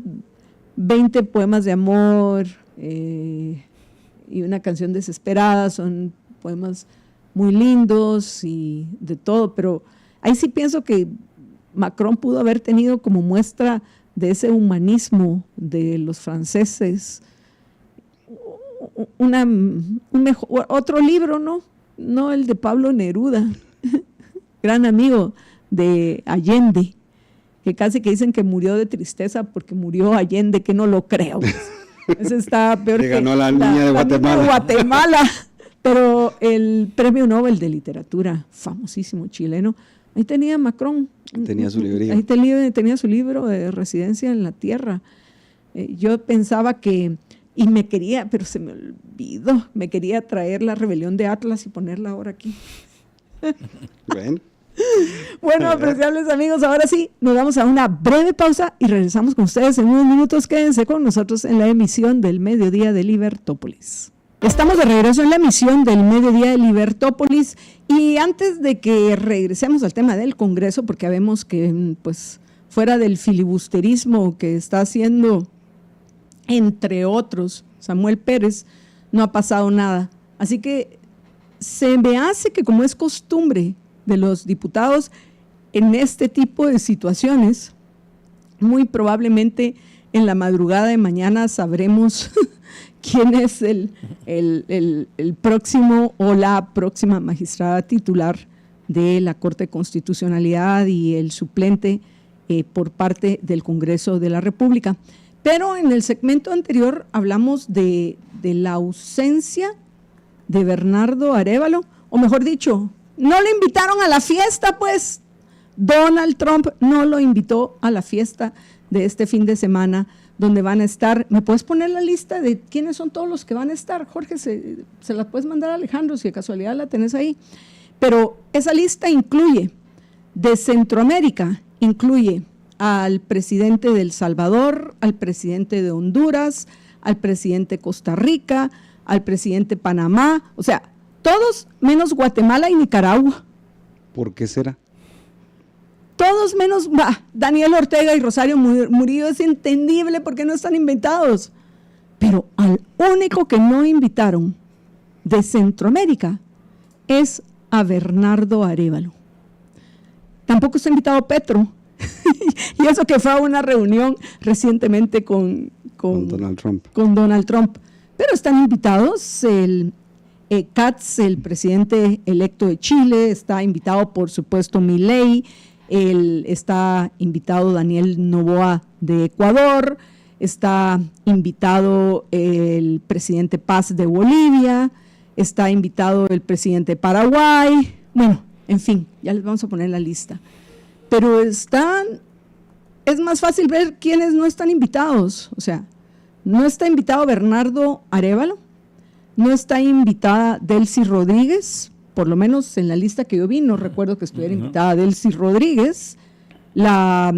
[SPEAKER 1] 20 poemas de amor y una canción desesperada, son poemas muy lindos y de todo, pero ahí sí pienso que Macron pudo haber tenido como muestra de ese humanismo de los franceses otro libro, no el de Pablo Neruda, gran amigo de Allende, que casi que dicen que murió de tristeza porque murió Allende, que no lo creo. Ese está peor
[SPEAKER 2] que ganó la niña de Guatemala.
[SPEAKER 1] Niña de Guatemala. Pero el premio Nobel de literatura, famosísimo chileno, ahí tenía Macron.
[SPEAKER 2] Tenía su librería.
[SPEAKER 1] Ahí tenía su libro de Residencia en la Tierra. Yo pensaba que, y me quería, pero se me olvidó, me quería traer La Rebelión de Atlas y ponerla ahora aquí. Bueno, apreciables amigos, ahora sí, nos vamos a una breve pausa y regresamos con ustedes en unos minutos. Quédense con nosotros en la emisión del Mediodía de Libertópolis. Estamos de regreso en la emisión del Mediodía de Libertópolis, y antes de que regresemos al tema del Congreso, porque vemos que pues fuera del filibusterismo que está haciendo, entre otros, Samuel Pérez, no ha pasado nada. Así que se me hace que, como es costumbre de los diputados en este tipo de situaciones, muy probablemente en la madrugada de mañana sabremos quién es el próximo o la próxima magistrada titular de la Corte de Constitucionalidad y el suplente por parte del Congreso de la República. Pero en el segmento anterior hablamos de la ausencia de Bernardo Arévalo, o mejor dicho, no le invitaron a la fiesta, pues. Donald Trump no lo invitó a la fiesta de este fin de semana, donde van a estar. ¿Me puedes poner la lista de quiénes son todos los que van a estar? Jorge, se la puedes mandar a Alejandro, si de casualidad la tenés ahí. Pero esa lista incluye, de Centroamérica, incluye al presidente de El Salvador, al presidente de Honduras, al presidente de Costa Rica, al presidente de Panamá, o sea, todos menos Guatemala y Nicaragua.
[SPEAKER 2] ¿Por qué será?
[SPEAKER 1] Todos menos Daniel Ortega y Rosario Murillo. Es entendible porque no están invitados. Pero al único que no invitaron de Centroamérica es a Bernardo Arévalo. Tampoco está invitado Petro. Y eso que fue a una reunión recientemente con Donald Trump. Pero están invitados el Katz, el presidente electo de Chile, está invitado por supuesto Milei, está invitado Daniel Noboa de Ecuador, está invitado el presidente Paz de Bolivia, está invitado el presidente de Paraguay, bueno, en fin, ya les vamos a poner la lista. Pero es más fácil ver quiénes no están invitados, o sea, no está invitado Bernardo Arévalo, no está invitada Delcy Rodríguez, por lo menos en la lista que yo vi, no recuerdo que estuviera invitada Delcy Rodríguez, la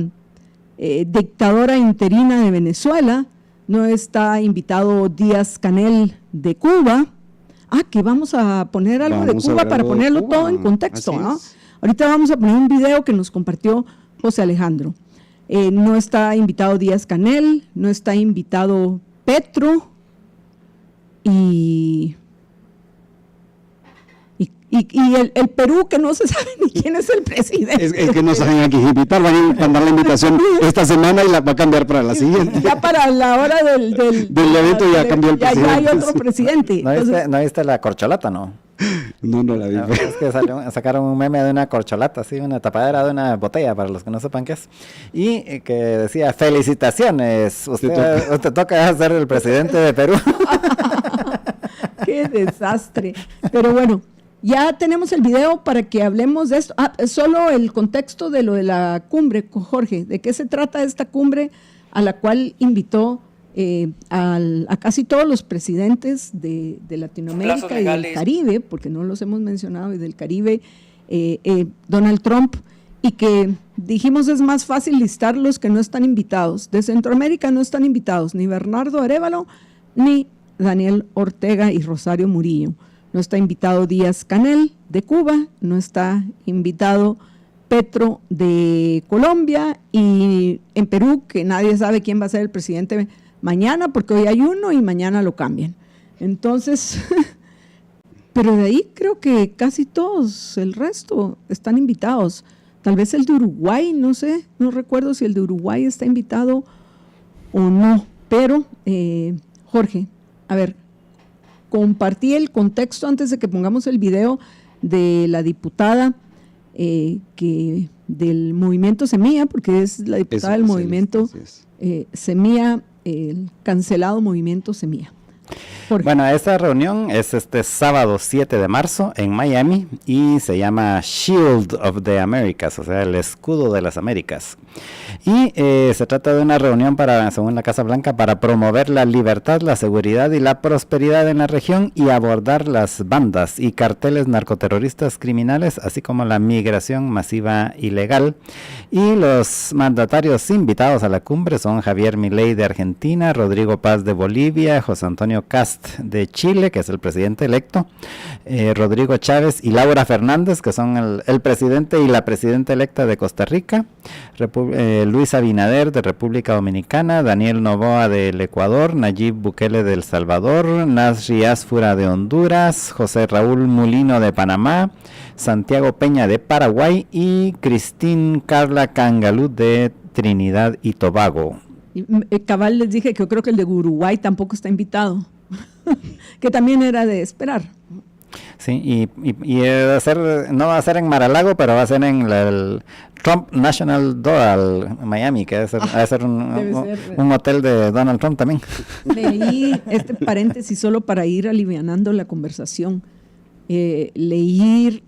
[SPEAKER 1] dictadora interina de Venezuela, no está invitado Díaz-Canel de Cuba. Que vamos a poner algo de Cuba para ponerlo todo en contexto, ¿no? Ahorita vamos a poner un video que nos compartió José Alejandro. No está invitado Díaz-Canel, no está invitado Petro y el Perú, que no se sabe ni quién es el presidente.
[SPEAKER 2] Es que no saben a quién invitar, van a mandar la invitación esta semana y la va a cambiar para la siguiente.
[SPEAKER 1] Ya para la hora del
[SPEAKER 2] evento ya cambió el presidente.
[SPEAKER 1] Ya hay otro presidente.
[SPEAKER 3] ¿No viste la corcholata, no?
[SPEAKER 2] No la vi.
[SPEAKER 3] Es que sacaron un meme de una corcholata, así, una tapadera de una botella, para los que no sepan qué es, y que decía: felicitaciones, usted toca ser el presidente de Perú.
[SPEAKER 1] Qué desastre. Pero bueno, ya tenemos el video para que hablemos de esto. Solo el contexto de lo de la cumbre, Jorge, ¿de qué se trata esta cumbre a la cual invitó a casi todos los presidentes de Latinoamérica y del Caribe, porque no los hemos mencionado, y del Caribe, Donald Trump, y que dijimos es más fácil listar los que no están invitados? De Centroamérica no están invitados ni Bernardo Arévalo ni Daniel Ortega y Rosario Murillo. No está invitado Díaz-Canel de Cuba, no está invitado Petro de Colombia, y en Perú, que nadie sabe quién va a ser el presidente mañana, porque hoy hay uno y mañana lo cambian. Entonces, pero de ahí creo que casi todos, el resto, están invitados. Tal vez el de Uruguay, no sé, no recuerdo si el de Uruguay está invitado o no. Pero, Jorge, a ver, compartí el contexto antes de que pongamos el video de la diputada del movimiento Semilla, porque es la diputada del movimiento Semilla, el cancelado movimiento Semilla. Jorge.
[SPEAKER 3] Bueno, esta reunión es este sábado 7 de marzo en Miami y se llama Shield of the Americas, o sea, el escudo de las Américas. Y se trata de una reunión según la Casa Blanca, para promover la libertad, la seguridad y la prosperidad en la región y abordar las bandas y carteles narcoterroristas criminales, así como la migración masiva ilegal. Y los mandatarios invitados a la cumbre son Javier Milei de Argentina, Rodrigo Paz de Bolivia, José Antonio Caz Kast de Chile, que es el presidente electo, Rodrigo Chávez y Laura Fernández, que son el presidente y la presidenta electa de Costa Rica, Luis Abinader de República Dominicana, Daniel Noboa del Ecuador, Nayib Bukele de El Salvador, Nasri Asfura de Honduras, José Raúl Mulino de Panamá, Santiago Peña de Paraguay y Cristín Carla Cangalú de Trinidad y Tobago.
[SPEAKER 1] Cabal les dije que yo creo que el de Uruguay tampoco está invitado, que también era de esperar.
[SPEAKER 3] Sí, y no va a ser en Mar-a-Lago, pero va a ser en el Trump National Doral, Miami, que va a ser un hotel de Donald Trump también.
[SPEAKER 1] Leí este paréntesis solo para ir alivianando la conversación. Leí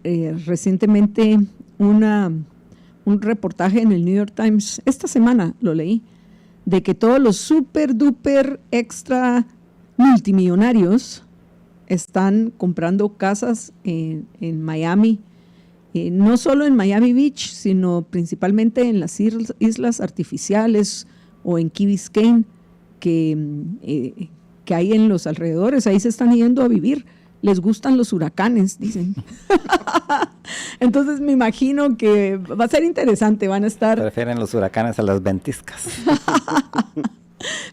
[SPEAKER 1] recientemente un reportaje en el New York Times, esta semana lo leí, de que todos los super duper extra multimillonarios están comprando casas en Miami, no solo en Miami Beach, sino principalmente en las islas artificiales o en Key Biscayne que hay en los alrededores. Ahí se están yendo a vivir. Les gustan los huracanes, dicen. Entonces me imagino que va a ser interesante, van a estar...
[SPEAKER 3] Prefieren los huracanes a las ventiscas.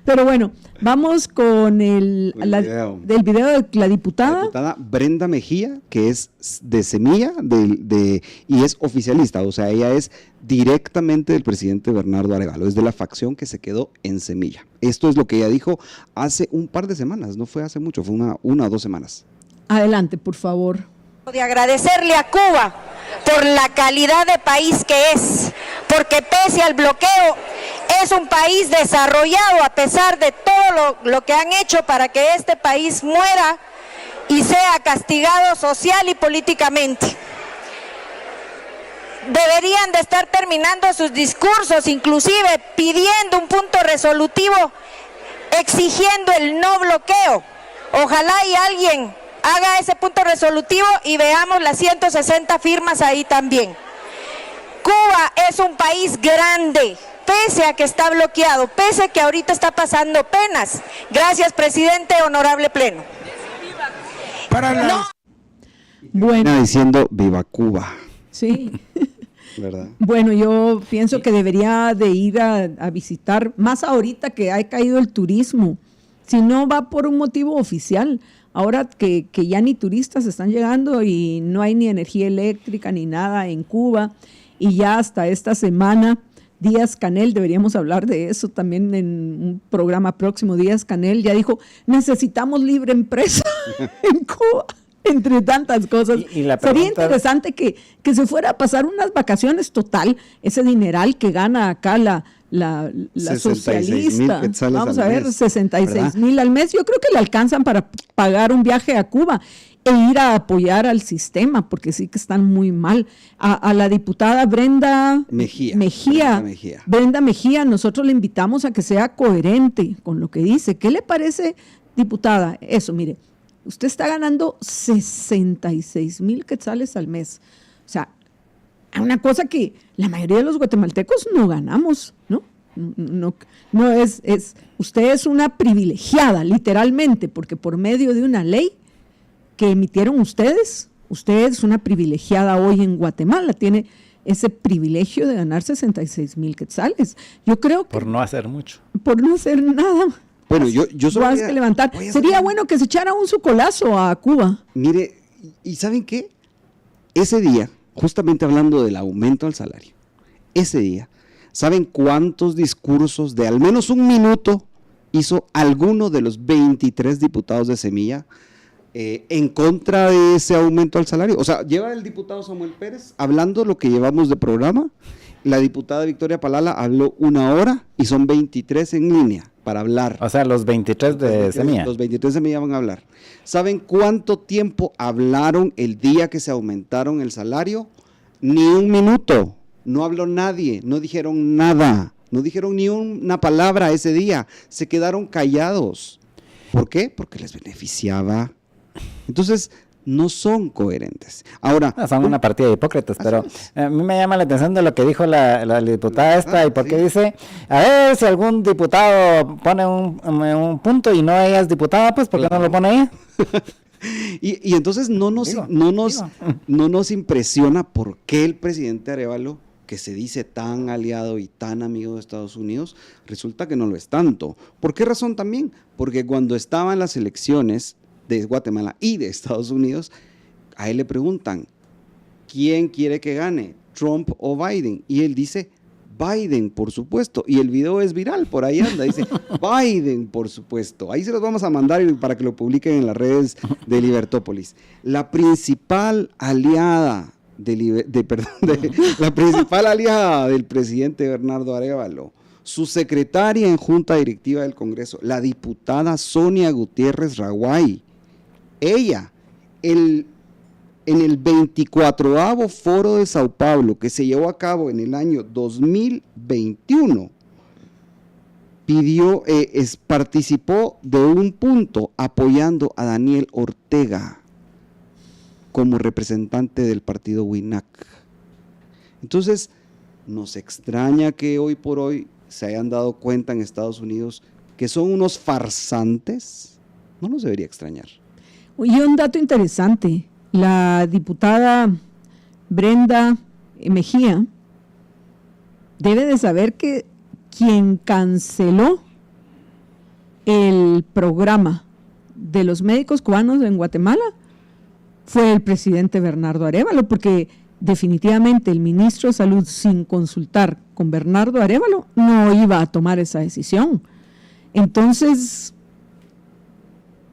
[SPEAKER 1] Pero bueno, vamos con el video de la diputada.
[SPEAKER 2] La diputada Brenda Mejía, que es de Semilla y es oficialista, o sea, ella es directamente del presidente Bernardo Arévalo, es de la facción que se quedó en Semilla. Esto es lo que ella dijo hace un par de semanas, no fue hace mucho, fue una o 2 semanas.
[SPEAKER 1] Adelante, por favor.
[SPEAKER 4] De agradecerle a Cuba por la calidad de país que es, porque pese al bloqueo es un país desarrollado a pesar de todo lo que han hecho para que este país muera y sea castigado social y políticamente. Deberían de estar terminando sus discursos, inclusive pidiendo un punto resolutivo, exigiendo el no bloqueo. Ojalá y alguien haga ese punto resolutivo y veamos las 160 firmas ahí también. Cuba es un país grande, pese a que está bloqueado, pese a que ahorita está pasando penas. Gracias, presidente, honorable pleno.
[SPEAKER 1] Bueno,
[SPEAKER 2] diciendo viva Cuba.
[SPEAKER 1] Sí.
[SPEAKER 2] ¿Verdad?
[SPEAKER 1] Bueno, yo pienso que debería de ir a visitar, más ahorita que ha caído el turismo, si no va por un motivo oficial. Ahora que ya ni turistas están llegando y no hay ni energía eléctrica ni nada en Cuba, y ya hasta esta semana Díaz-Canel, deberíamos hablar de eso también en un programa próximo, Díaz-Canel ya dijo, necesitamos libre empresa en Cuba, entre tantas cosas. Sería interesante que se fuera a pasar unas vacaciones total, ese dineral que gana acá la socialista, vamos a ver, 66,000 al mes, yo creo que le alcanzan para pagar un viaje a Cuba e ir a apoyar al sistema, porque sí que están muy mal. A la diputada Brenda Mejía, nosotros le invitamos a que sea coherente con lo que dice. ¿Qué le parece, diputada? Eso, mire, usted está ganando 66,000 quetzales al mes, o sea, una cosa que la mayoría de los guatemaltecos no ganamos, ¿no? No es, usted es una privilegiada, literalmente, porque por medio de una ley que emitieron ustedes, usted es una privilegiada hoy en Guatemala, tiene ese privilegio de ganar 66,000 quetzales. Yo creo que...
[SPEAKER 3] Por no hacer mucho.
[SPEAKER 1] Por no hacer nada.
[SPEAKER 2] Bueno, yo solo
[SPEAKER 1] que levantar. Sería bueno que se echara un sucolazo a Cuba.
[SPEAKER 2] Mire, ¿y saben qué? Ese día, justamente hablando del aumento al salario, ese día, ¿saben cuántos discursos de al menos un minuto hizo alguno de los 23 diputados de Semilla en contra de ese aumento al salario? O sea, lleva el diputado Samuel Pérez hablando lo que llevamos de programa, la diputada Victoria Palala habló 1 hora y son 23 en línea para hablar.
[SPEAKER 3] O sea, los 23 de Semilla.
[SPEAKER 2] Los 23 de Semilla van a hablar. ¿Saben cuánto tiempo hablaron el día que se aumentaron el salario? Ni un minuto. No habló nadie, no dijeron nada, no dijeron ni una palabra ese día, se quedaron callados. ¿Por qué? Porque les beneficiaba. Entonces, no son coherentes. Ahora,
[SPEAKER 3] son una partida de hipócritas, pero a mí me llama la atención de lo que dijo la diputada esta, y porque dice, a ver, si algún diputado pone un punto y no ella es diputada, pues ¿por qué no lo pone ella?
[SPEAKER 2] Y entonces no nos impresiona por qué el presidente Arévalo, que se dice tan aliado y tan amigo de Estados Unidos, resulta que no lo es tanto. ¿Por qué razón también? Porque cuando estaban las elecciones de Guatemala y de Estados Unidos, a él le preguntan, ¿quién quiere que gane, Trump o Biden? Y él dice, Biden, por supuesto. Y el video es viral, por ahí anda, dice, Biden, por supuesto. Ahí se los vamos a mandar para que lo publiquen en las redes de Libertópolis. La principal aliada la principal aliada del presidente Bernardo Arévalo, su secretaria en Junta Directiva del Congreso, la diputada Sonia Gutiérrez Raguay, ella, en el 24º Foro de Sao Paulo, que se llevó a cabo en el año 2021, participó de un punto apoyando a Daniel Ortega como representante del partido WINAC. Entonces, nos extraña que hoy por hoy se hayan dado cuenta en Estados Unidos que son unos farsantes. No nos debería extrañar.
[SPEAKER 1] Y un dato interesante, la diputada Brenda Mejía debe de saber que quien canceló el programa de los médicos cubanos en Guatemala fue el presidente Bernardo Arévalo, porque definitivamente el ministro de Salud, sin consultar con Bernardo Arévalo, no iba a tomar esa decisión. Entonces,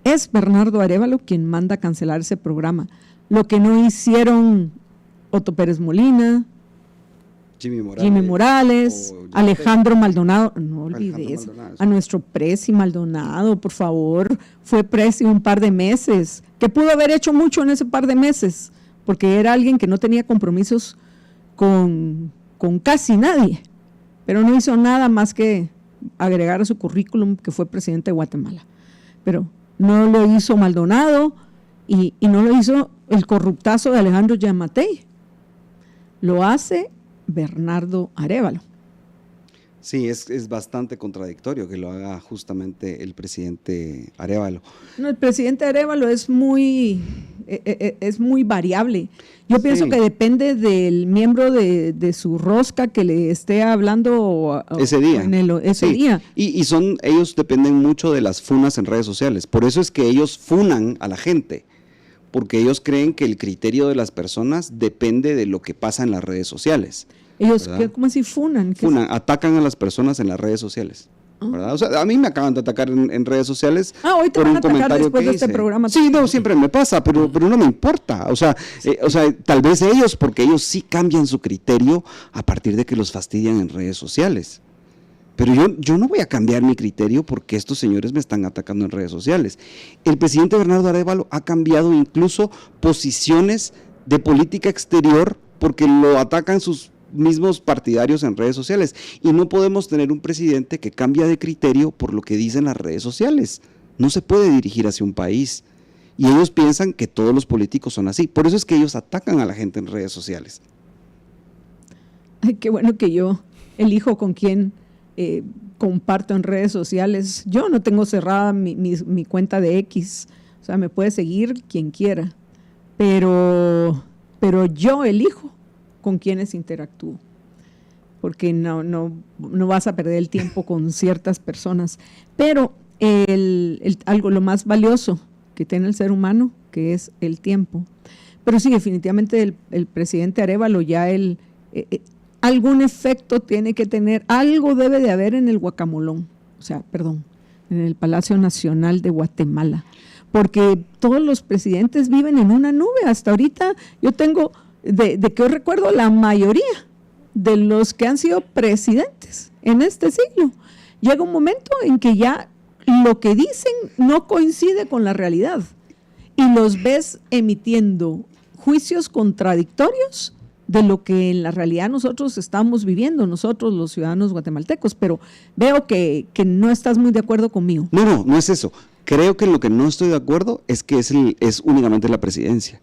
[SPEAKER 1] es Bernardo Arévalo quien manda a cancelar ese programa. Lo que no hicieron Otto Pérez Molina, Jimmy Morales, Alejandro Maldonado, no olvides, a nuestro presi Maldonado, por favor, fue presi un par de meses, que pudo haber hecho mucho en ese par de meses, porque era alguien que no tenía compromisos con casi nadie, pero no hizo nada más que agregar a su currículum que fue presidente de Guatemala. Pero no lo hizo Maldonado y no lo hizo el corruptazo de Alejandro Yamatei, lo hace Bernardo Arévalo.
[SPEAKER 2] Sí, es bastante contradictorio que lo haga justamente el presidente Arévalo.
[SPEAKER 1] No, el presidente Arévalo es muy variable. Yo pienso que depende del miembro de su rosca que le esté hablando
[SPEAKER 2] ese día.
[SPEAKER 1] Día.
[SPEAKER 2] Y ellos dependen mucho de las funas en redes sociales. Por eso es que ellos funan a la gente, porque ellos creen que el criterio de las personas depende de lo que pasa en las redes sociales.
[SPEAKER 1] Ellos, ¿cómo así funan?
[SPEAKER 2] Atacan a las personas en las redes sociales, ¿verdad? O sea, a mí me acaban de atacar en redes sociales.
[SPEAKER 1] Hoy te
[SPEAKER 2] por
[SPEAKER 1] van
[SPEAKER 2] un
[SPEAKER 1] a atacar
[SPEAKER 2] comentario
[SPEAKER 1] después
[SPEAKER 2] que
[SPEAKER 1] de este programa.
[SPEAKER 2] Sí, no, siempre me pasa, pero no me importa. O sea, tal vez ellos, porque ellos sí cambian su criterio a partir de que los fastidian en redes sociales. Pero yo no voy a cambiar mi criterio porque estos señores me están atacando en redes sociales. El presidente Bernardo Arévalo ha cambiado incluso posiciones de política exterior porque lo atacan sus mismos partidarios en redes sociales. Y no podemos tener un presidente que cambia de criterio por lo que dicen las redes sociales. No se puede dirigir hacia un país. Y ellos piensan que todos los políticos son así. Por eso es que ellos atacan a la gente en redes sociales.
[SPEAKER 1] Ay, qué bueno que yo elijo con quién comparto en redes sociales. Yo no tengo cerrada mi cuenta de X, o sea, me puede seguir quien quiera, pero yo elijo con quienes interactúo, porque no vas a perder el tiempo con ciertas personas. Pero lo más valioso que tiene el ser humano, que es el tiempo. Pero sí, definitivamente el presidente Arévalo ya algún efecto tiene que tener, algo debe de haber en el Guacamolón, en el Palacio Nacional de Guatemala, porque todos los presidentes viven en una nube. Hasta ahorita yo tengo, de que yo recuerdo, la mayoría de los que han sido presidentes en este siglo, llega un momento en que ya lo que dicen no coincide con la realidad y los ves emitiendo juicios contradictorios de lo que en la realidad nosotros estamos viviendo, nosotros los ciudadanos guatemaltecos. Pero veo que no estás muy de acuerdo conmigo.
[SPEAKER 2] No es eso. creo que en lo que no estoy de acuerdo es que es únicamente la presidencia.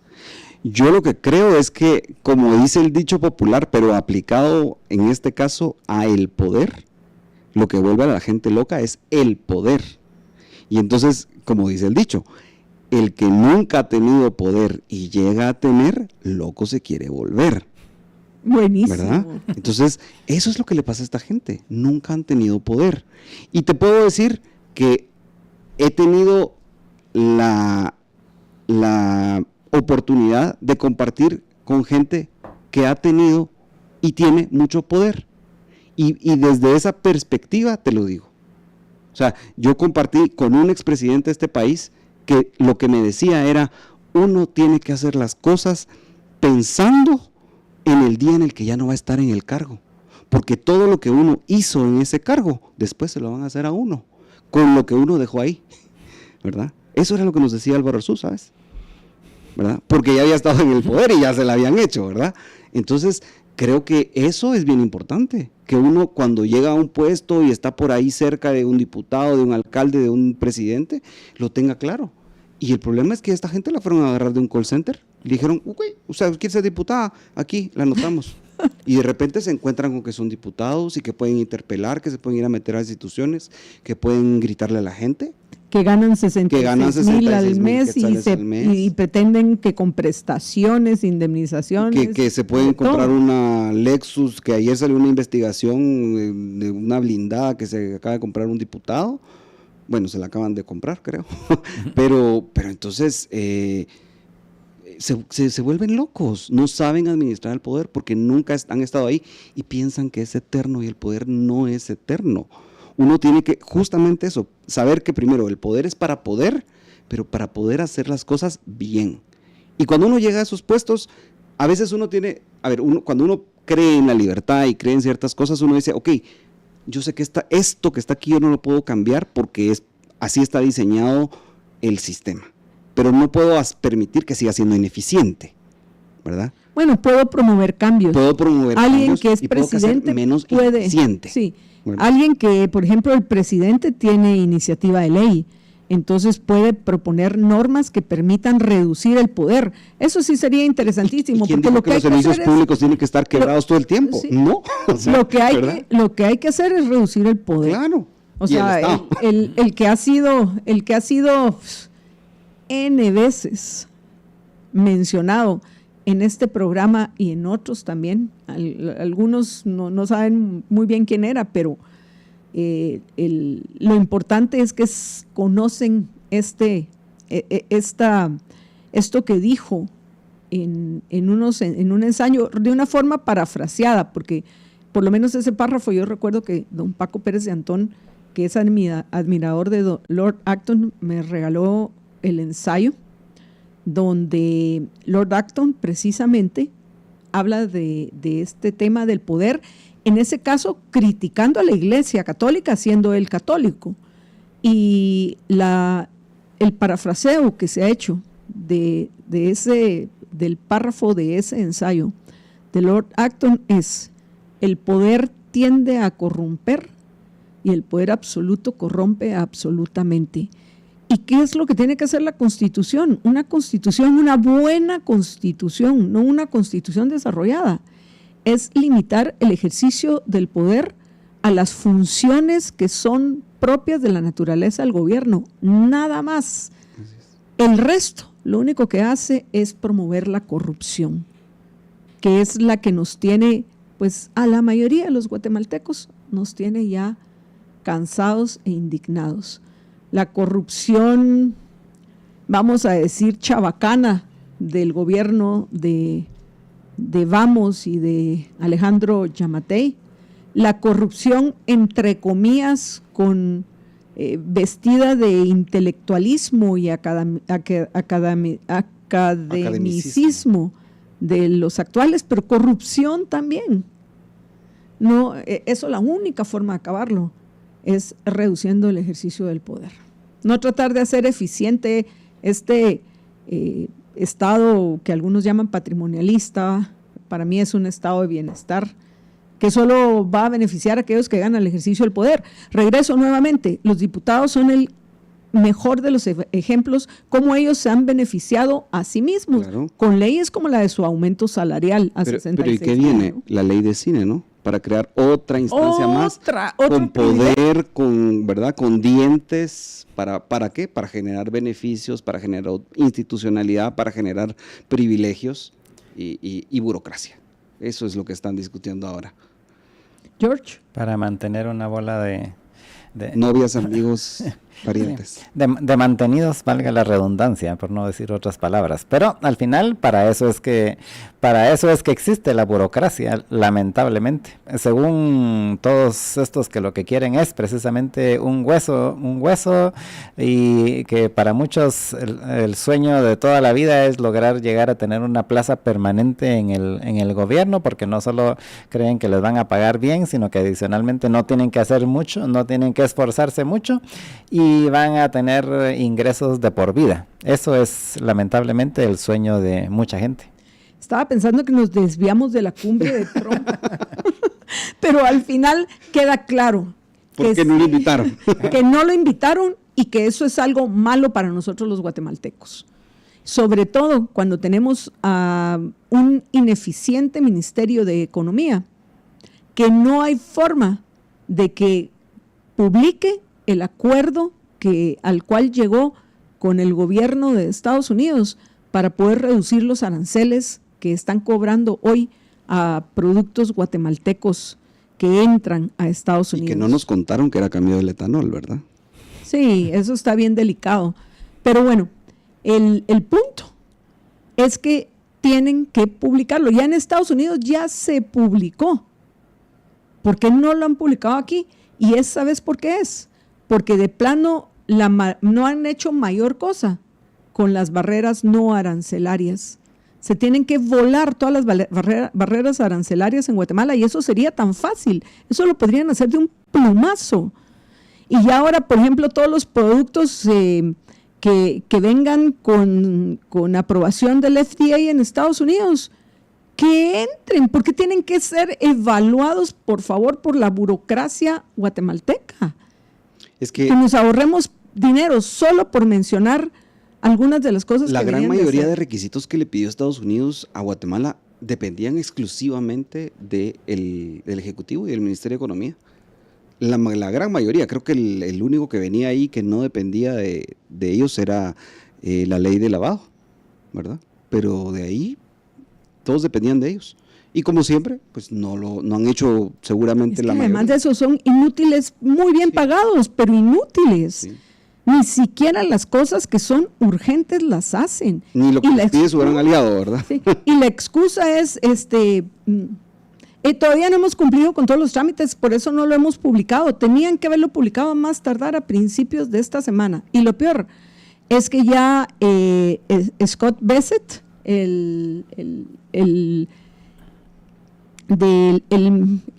[SPEAKER 2] Yo lo que creo es que, como dice el dicho popular, pero aplicado en este caso a el poder, lo que vuelve a la gente loca es el poder. Y entonces, como dice el dicho, el que nunca ha tenido poder y llega a tener, loco se quiere volver.
[SPEAKER 1] Buenísimo.
[SPEAKER 2] ¿Verdad? Entonces, eso es lo que le pasa a esta gente. Nunca han tenido poder. Y te puedo decir que he tenido la oportunidad de compartir con gente que ha tenido y tiene mucho poder. Y desde esa perspectiva te lo digo. O sea, yo compartí con un expresidente de este país que lo que me decía era, uno tiene que hacer las cosas pensando en el día en el que ya no va a estar en el cargo. Porque todo lo que uno hizo en ese cargo, después se lo van a hacer a uno, con lo que uno dejó ahí, ¿verdad? Eso era lo que nos decía Álvaro Arzú, ¿sabes? ¿Verdad? Porque ya había estado en el poder y ya se la habían hecho, ¿verdad? Entonces, creo que eso es bien importante, que uno cuando llega a un puesto y está por ahí cerca de un diputado, de un alcalde, de un presidente, lo tenga claro. Y el problema es que esta gente la fueron a agarrar de un call center, le dijeron, o sea, ¿quiere ser diputada? Aquí, la anotamos. Y de repente se encuentran con que son diputados y que pueden interpelar, que se pueden ir a meter a instituciones, que pueden gritarle a la gente.
[SPEAKER 1] Que ganan 66,000 al mes y pretenden que con prestaciones, indemnizaciones.
[SPEAKER 2] Que se pueden comprar una Lexus, que ayer salió una investigación de una blindada que se acaba de comprar un diputado. Bueno, se la acaban de comprar, creo. pero entonces se vuelven locos, no saben administrar el poder porque nunca han estado ahí y piensan que es eterno y el poder no es eterno. Uno tiene que, justamente eso, saber que primero el poder es para poder, pero para poder hacer las cosas bien. Y cuando uno llega a esos puestos, a veces uno tiene, cuando uno cree en la libertad y cree en ciertas cosas, uno dice, ok, yo sé que esto que está aquí yo no lo puedo cambiar porque así está diseñado el sistema, pero no puedo permitir que siga siendo ineficiente, ¿verdad?
[SPEAKER 1] Bueno, puedo promover cambios. Alguien que es presidente
[SPEAKER 2] menos
[SPEAKER 1] puede,
[SPEAKER 2] eficiente.
[SPEAKER 1] Sí.
[SPEAKER 2] Bueno.
[SPEAKER 1] Alguien que, por ejemplo, el presidente tiene iniciativa de ley, entonces puede proponer normas que permitan reducir el poder. Eso sí sería interesantísimo.
[SPEAKER 2] ¿Y quién dijo que los servicios públicos tienen que estar quebrados todo el tiempo?
[SPEAKER 1] Sí.
[SPEAKER 2] No. O sea,
[SPEAKER 1] lo que hay que hacer es reducir el poder.
[SPEAKER 2] Claro.
[SPEAKER 1] O sea, el que ha sido N veces mencionado en este programa y en otros también, algunos no saben muy bien quién era, pero lo importante es que conocen esto que dijo en un ensayo de una forma parafraseada, porque por lo menos ese párrafo yo recuerdo que don Paco Pérez de Antón, que es admirador de Lord Acton, me regaló el ensayo donde Lord Acton precisamente habla de este tema del poder, en ese caso criticando a la Iglesia Católica, siendo él católico. Y el parafraseo que se ha hecho del párrafo de ese ensayo de Lord Acton es: el poder tiende a corromper y el poder absoluto corrompe absolutamente. ¿Y qué es lo que tiene que hacer la Constitución? Una Constitución, una buena Constitución, no una Constitución desarrollada. Es limitar el ejercicio del poder a las funciones que son propias de la naturaleza del gobierno, nada más. El resto, lo único que hace es promover la corrupción, que es la que nos tiene, pues a la mayoría de los guatemaltecos, nos tiene ya cansados e indignados. La corrupción, vamos a decir, chabacana del gobierno de Vamos y de Alejandro Yamatei, la corrupción entre comillas con vestida de intelectualismo y academicismo de los actuales, pero corrupción también. No, eso la única forma de acabarlo es reduciendo el ejercicio del poder. No tratar de hacer eficiente este estado que algunos llaman patrimonialista. Para mí es un estado de bienestar que solo va a beneficiar a aquellos que ganan el ejercicio del poder. Regreso nuevamente, los diputados son el mejor de los ejemplos cómo ellos se han beneficiado a sí mismos,
[SPEAKER 2] Claro.
[SPEAKER 1] con leyes como la de su aumento salarial a
[SPEAKER 2] Pero
[SPEAKER 1] 66.
[SPEAKER 2] ¿y qué viene?
[SPEAKER 1] ¿no?
[SPEAKER 2] La ley de cine, ¿no? Para crear otra instancia más,
[SPEAKER 1] Otro
[SPEAKER 2] con poder, con, ¿verdad? Con dientes, ¿para qué? Para generar beneficios, para generar institucionalidad, para generar privilegios y burocracia. Eso es lo que están discutiendo ahora.
[SPEAKER 1] George.
[SPEAKER 3] Para mantener una bola de
[SPEAKER 2] Novias, amigos, parientes.
[SPEAKER 3] de mantenidos, valga la redundancia, por no decir otras palabras. Pero al final, para eso es que existe la burocracia, lamentablemente. Según todos estos que lo que quieren es precisamente un hueso, y que para muchos el sueño de toda la vida es lograr llegar a tener una plaza permanente en el gobierno, porque no solo creen que les van a pagar bien, sino que adicionalmente no tienen que hacer mucho, no tienen que esforzarse mucho y van a tener ingresos de por vida. Eso es lamentablemente el sueño de mucha gente.
[SPEAKER 1] Estaba pensando que nos desviamos de la cumbre de Trump, pero al final queda claro
[SPEAKER 2] ¿Por qué no lo invitaron?
[SPEAKER 1] que no lo invitaron y que eso es algo malo para nosotros los guatemaltecos. Sobre todo cuando tenemos a un ineficiente Ministerio de Economía, que no hay forma de que publique el acuerdo al cual llegó con el gobierno de Estados Unidos para poder reducir los aranceles que están cobrando hoy a productos guatemaltecos que entran a Estados Unidos.
[SPEAKER 2] Y que no nos contaron que era cambio del etanol, ¿verdad?
[SPEAKER 1] Sí, eso está bien delicado. Pero bueno, el punto es que tienen que publicarlo. Ya en Estados Unidos ya se publicó. ¿Por qué no lo han publicado aquí? Y ¿sabes por qué es? Porque de plano no han hecho mayor cosa con las barreras no arancelarias. Se tienen que volar todas las barreras arancelarias en Guatemala y eso sería tan fácil. Eso lo podrían hacer de un plumazo. Y ya ahora, por ejemplo, todos los productos que vengan con aprobación del FDA en Estados Unidos, que entren, porque tienen que ser evaluados, por favor, por la burocracia guatemalteca.
[SPEAKER 2] Es que
[SPEAKER 1] nos ahorremos dinero solo por mencionar algunas de las cosas
[SPEAKER 2] la
[SPEAKER 1] que
[SPEAKER 2] gran mayoría de
[SPEAKER 1] hacer.
[SPEAKER 2] requisitos que le pidió Estados Unidos a Guatemala dependían exclusivamente del Ejecutivo y del Ministerio de Economía. La gran mayoría, creo que el único que venía ahí que no dependía de ellos era la ley de lavado, ¿verdad? Pero de ahí todos dependían de ellos. Y como siempre, pues no han hecho seguramente la mayoría.
[SPEAKER 1] Además de eso son inútiles, muy bien pagados, pero inútiles.
[SPEAKER 2] Sí.
[SPEAKER 1] Ni siquiera las cosas que son urgentes las hacen.
[SPEAKER 2] Ni lo que
[SPEAKER 1] Y
[SPEAKER 2] les pide su gran aliado, ¿verdad?
[SPEAKER 1] Sí, y la excusa es, todavía no hemos cumplido con todos los trámites, por eso no lo hemos publicado. Tenían que haberlo publicado a más tardar a principios de esta semana. Y lo peor es que ya Scott Bessent, el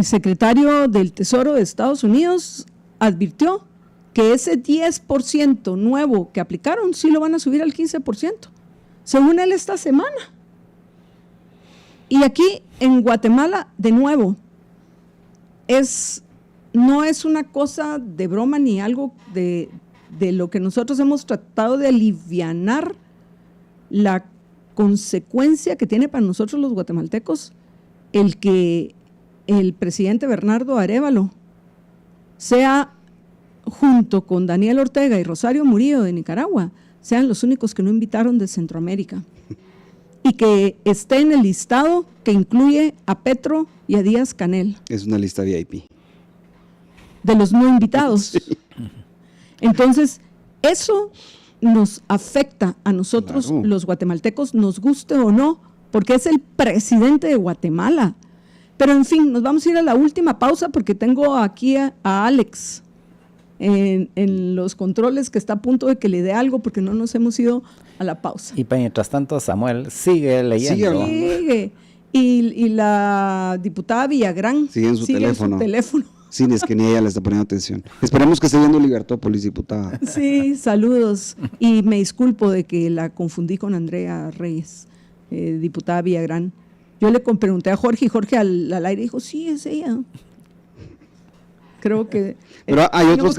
[SPEAKER 1] secretario del Tesoro de Estados Unidos, advirtió que ese 10% nuevo que aplicaron sí lo van a subir al 15%, según él esta semana. Y aquí en Guatemala, de nuevo, no es una cosa de broma ni algo de lo que nosotros hemos tratado de alivianar la consecuencia que tiene para nosotros los guatemaltecos el que el presidente Bernardo Arévalo sea, junto con Daniel Ortega y Rosario Murillo de Nicaragua, sean los únicos que no invitaron de Centroamérica y que esté en el listado que incluye a Petro y a Díaz Canel.
[SPEAKER 2] Es una lista VIP.
[SPEAKER 1] De los no invitados. Sí. Entonces, eso nos afecta a nosotros, claro, los guatemaltecos, nos guste o no, porque es el presidente de Guatemala. Pero en fin, nos vamos a ir a la última pausa porque tengo aquí a Alex en los controles, que está a punto de que le dé algo porque no nos hemos ido a la pausa.
[SPEAKER 3] Y mientras tanto Samuel sigue leyendo.
[SPEAKER 1] Sigue. Y la diputada Villagrán
[SPEAKER 2] sigue en su teléfono. Sí, es que ni ella le está poniendo atención. Esperemos que esté viendo Libertópolis, diputada.
[SPEAKER 1] Sí, saludos. Y me disculpo de que la confundí con Andrea Reyes, diputada Villagrán. Yo le pregunté a Jorge y Jorge al aire dijo, sí, es ella. creo que...
[SPEAKER 2] Pero hay otros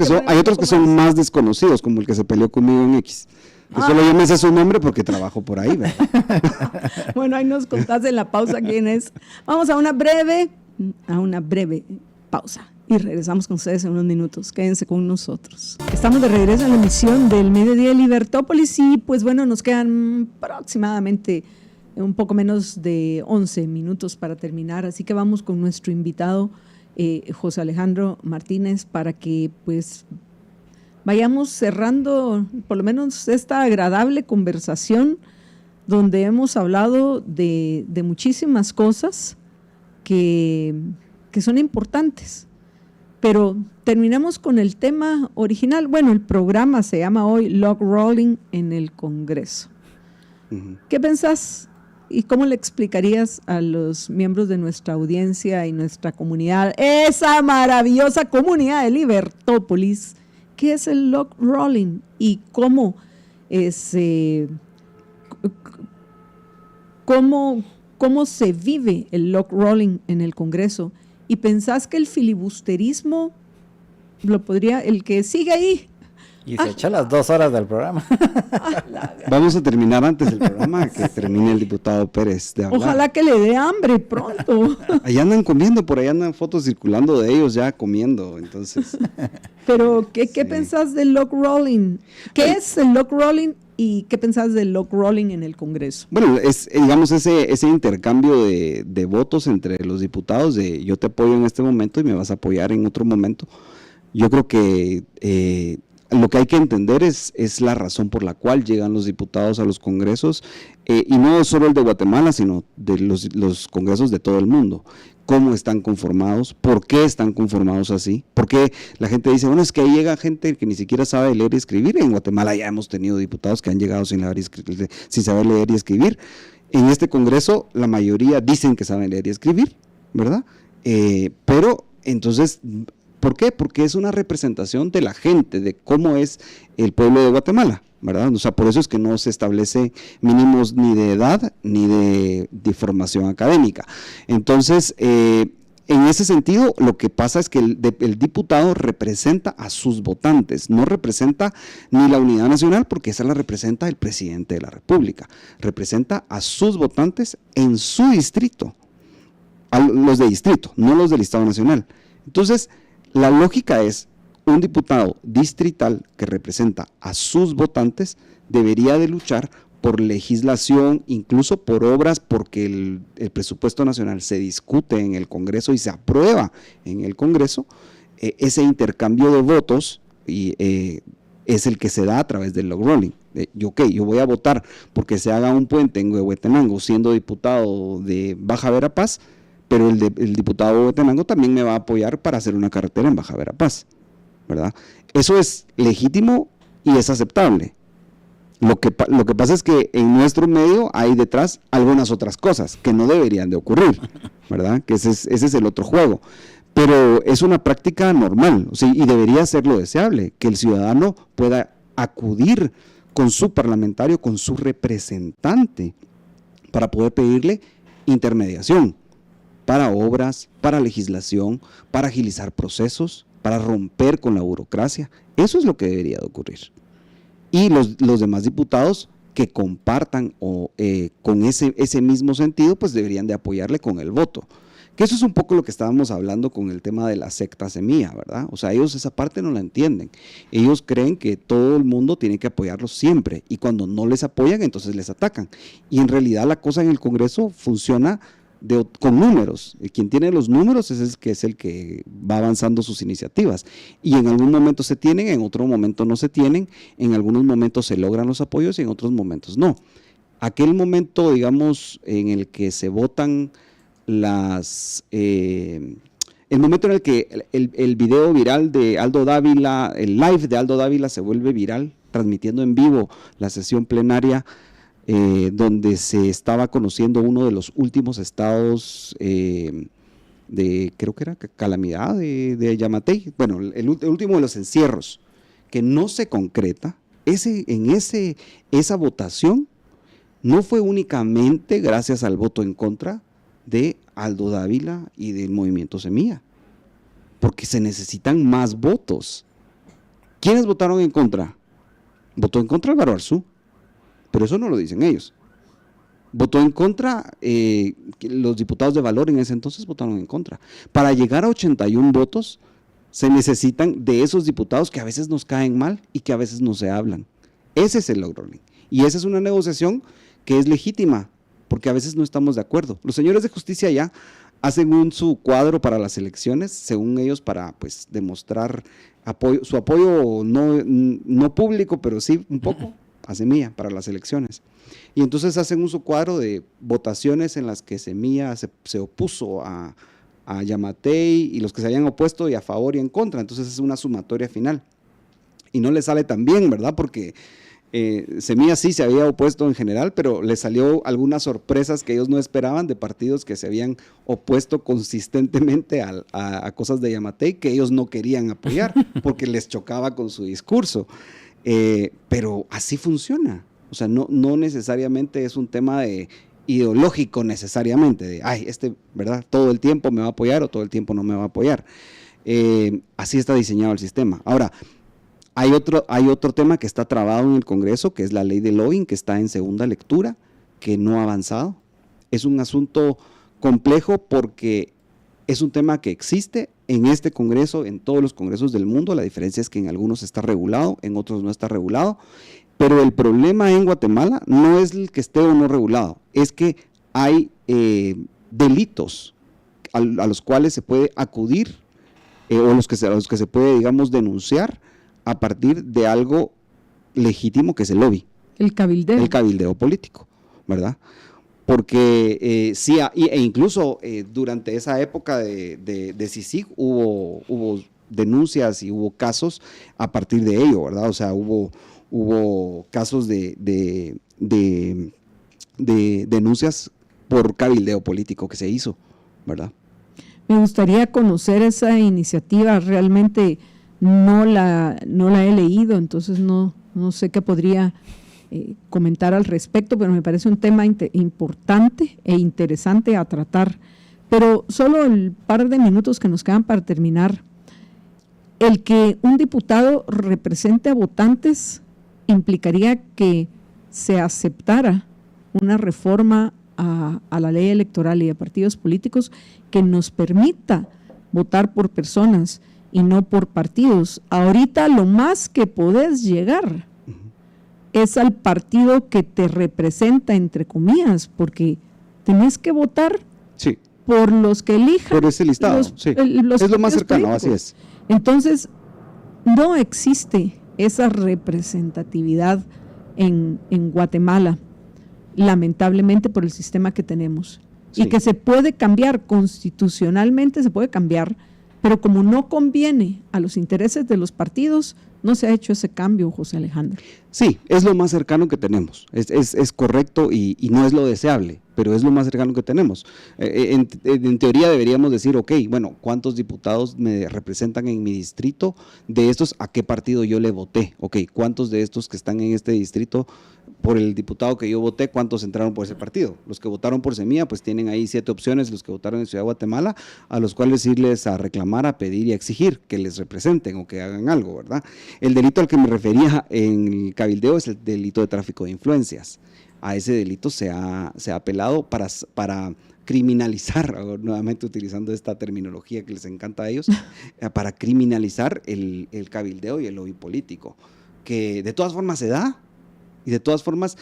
[SPEAKER 2] que son más desconocidos, como el que se peleó conmigo en X. Que solo yo me sé su nombre porque trabajo por ahí, ¿verdad?
[SPEAKER 1] Bueno, ahí nos contás en la pausa quién es. Vamos a una breve pausa y regresamos con ustedes en unos minutos. Quédense con nosotros. Estamos de regreso en la emisión del Mediodía de Libertópolis y pues bueno, nos quedan aproximadamente un poco menos de 11 minutos para terminar, así que vamos con nuestro invitado José Alejandro Martínez para que pues vayamos cerrando por lo menos esta agradable conversación donde hemos hablado de muchísimas cosas que son importantes. Pero terminamos con el tema original. Bueno, el programa se llama hoy Log Rolling en el Congreso. ¿Qué pensás y cómo le explicarías a los miembros de nuestra audiencia y nuestra comunidad, esa maravillosa comunidad de Libertópolis, qué es el log rolling y cómo se vive el log rolling en el Congreso? ¿Y pensás que el filibusterismo lo podría, el que sigue ahí?
[SPEAKER 3] Y se echa las 2 horas del programa.
[SPEAKER 2] Vamos a terminar antes del programa, que termine el diputado Pérez de hablar.
[SPEAKER 1] Ojalá que le dé hambre pronto.
[SPEAKER 2] Allá andan comiendo, por ahí andan fotos circulando de ellos ya comiendo, entonces.
[SPEAKER 1] Pero, ¿qué pensás del log rolling? ¿Qué es el log rolling y qué pensás del log rolling en el Congreso?
[SPEAKER 2] Bueno, es, digamos, ese intercambio de votos entre los diputados, de yo te apoyo en este momento y me vas a apoyar en otro momento. Yo creo que lo que hay que entender es la razón por la cual llegan los diputados a los congresos, y no solo el de Guatemala, sino de los congresos de todo el mundo. Cómo están conformados, por qué están conformados así, porque la gente dice, bueno, es que ahí llega gente que ni siquiera sabe leer y escribir. En Guatemala ya hemos tenido diputados que han llegado sin saber leer y escribir. En este congreso la mayoría dicen que saben leer y escribir, ¿verdad? Pero entonces, ¿por qué? Porque es una representación de la gente, de cómo es el pueblo de Guatemala, ¿verdad? O sea, por eso es que no se establece mínimos ni de edad ni de formación académica. Entonces, en ese sentido, lo que pasa es que el diputado representa a sus votantes, no representa ni la unidad nacional, porque esa la representa el presidente de la República, representa a sus votantes en su distrito, a los de distrito, no los del Estado Nacional. Entonces, la lógica es, un diputado distrital que representa a sus votantes debería de luchar por legislación, incluso por obras, porque el presupuesto nacional se discute en el Congreso y se aprueba en el Congreso. Ese intercambio de votos es el que se da a través del log rolling. Yo voy a votar porque se haga un puente en Huehuetenango siendo diputado de Baja Verapaz, pero el diputado de Huehuetenango también me va a apoyar para hacer una carretera en Baja Verapaz, ¿verdad? Eso es legítimo y es aceptable. Lo que pasa es que en nuestro medio hay detrás algunas otras cosas que no deberían de ocurrir, ¿verdad? Que ese es el otro juego. Pero es una práctica normal, o sea, y debería ser lo deseable, que el ciudadano pueda acudir con su parlamentario, con su representante, para poder pedirle intermediación para obras, para legislación, para agilizar procesos, para romper con la burocracia. Eso es lo que debería de ocurrir. Y los demás diputados que compartan con ese mismo sentido, pues deberían de apoyarle con el voto. Que eso es un poco lo que estábamos hablando con el tema de la secta semilla, ¿verdad? O sea, ellos esa parte no la entienden. Ellos creen que todo el mundo tiene que apoyarlos siempre, y cuando no les apoyan, entonces les atacan. Y en realidad la cosa en el Congreso funciona con números. Quien tiene los números es el que va avanzando sus iniciativas, y en algún momento se tienen, en otro momento no se tienen, en algunos momentos se logran los apoyos y en otros momentos no. Aquel momento, digamos, en el que se votan el momento en el que el video viral de Aldo Dávila, el live de Aldo Dávila se vuelve viral, transmitiendo en vivo la sesión plenaria, donde se estaba conociendo uno de los últimos estados creo que era calamidad de Yamatei, bueno, el último de los encierros, que no se concreta. Esa votación no fue únicamente gracias al voto en contra de Aldo Dávila y del Movimiento Semilla. porque se necesitan más votos. ¿Quiénes votaron en contra? Votó en contra Álvaro Arzú, pero eso no lo dicen ellos. Votó en contra, los diputados de Valor en ese entonces votaron en contra. Para llegar a 81 votos, se necesitan de esos diputados que a veces nos caen mal y que a veces no se hablan. Ese es el logro. Y esa es una negociación que es legítima, porque a veces no estamos de acuerdo. Los señores de justicia ya hacen su cuadro para las elecciones, según ellos, para pues demostrar su apoyo no público, pero sí un poco a Semilla para las elecciones. Y entonces hacen un cuadro de votaciones en las que Semilla se opuso a Yamatei y los que se habían opuesto y a favor y en contra. Entonces es una sumatoria final. Y no le sale tan bien, ¿verdad? Porque Semilla sí se había opuesto en general, pero le salió algunas sorpresas que ellos no esperaban de partidos que se habían opuesto consistentemente a cosas de Yamatei que ellos no querían apoyar porque les chocaba con su discurso. Pero así funciona. O sea, no necesariamente es un tema ideológico necesariamente, de, ¿verdad? Todo el tiempo me va a apoyar o todo el tiempo no me va a apoyar. Así está diseñado el sistema. Ahora, hay otro tema que está trabado en el Congreso, que es la ley de lobbying, que está en segunda lectura, que no ha avanzado. Es un asunto complejo porque es un tema que existe en este Congreso, en todos los congresos del mundo. La diferencia es que en algunos está regulado, en otros no está regulado. Pero el problema en Guatemala no es el que esté o no regulado, es que hay delitos a los cuales se puede acudir o a los que se puede, digamos, denunciar a partir de algo legítimo que es el lobby.
[SPEAKER 1] El cabildeo.
[SPEAKER 2] El cabildeo político, ¿verdad? Porque e incluso durante esa época de CICIG hubo denuncias y hubo casos a partir de ello, ¿verdad? O sea, hubo casos de denuncias por cabildeo político que se hizo, ¿verdad?
[SPEAKER 1] Me gustaría conocer esa iniciativa, realmente no la he leído, entonces no sé qué podría comentar al respecto, pero me parece un tema importante e interesante a tratar. Pero solo el par de minutos que nos quedan para terminar, el que un diputado represente a votantes implicaría que se aceptara una reforma a la ley electoral y a partidos políticos que nos permita votar por personas y no por partidos. Ahorita lo más que podés llegar es al partido que te representa, entre comillas, porque tenés que votar por los que elijan.
[SPEAKER 2] Por ese listado, es lo más cercano, políticos. Así es.
[SPEAKER 1] Entonces, no existe esa representatividad en Guatemala, lamentablemente por el sistema que tenemos. Y que se puede cambiar, constitucionalmente se puede cambiar, pero como no conviene a los intereses de los partidos, no se ha hecho ese cambio, José Alejandro.
[SPEAKER 2] Sí, es lo más cercano que tenemos, es correcto y no es lo deseable, pero es lo más cercano que tenemos. En teoría deberíamos decir, ok, bueno, ¿cuántos diputados me representan en mi distrito? De estos, ¿a qué partido yo le voté? Ok, ¿cuántos de estos que están en este distrito, por el diputado que yo voté, cuántos entraron por ese partido? Los que votaron por Semilla, pues tienen ahí 7 opciones, los que votaron en Ciudad de Guatemala, a los cuales irles a reclamar, a pedir y a exigir que les representen o que hagan algo, ¿verdad? El delito al que me refería en el cabildeo es el delito de tráfico de influencias. A ese delito se ha apelado para criminalizar, nuevamente utilizando esta terminología que les encanta a ellos, para criminalizar el cabildeo y el lobby político, que de todas formas se da. Y de todas formas,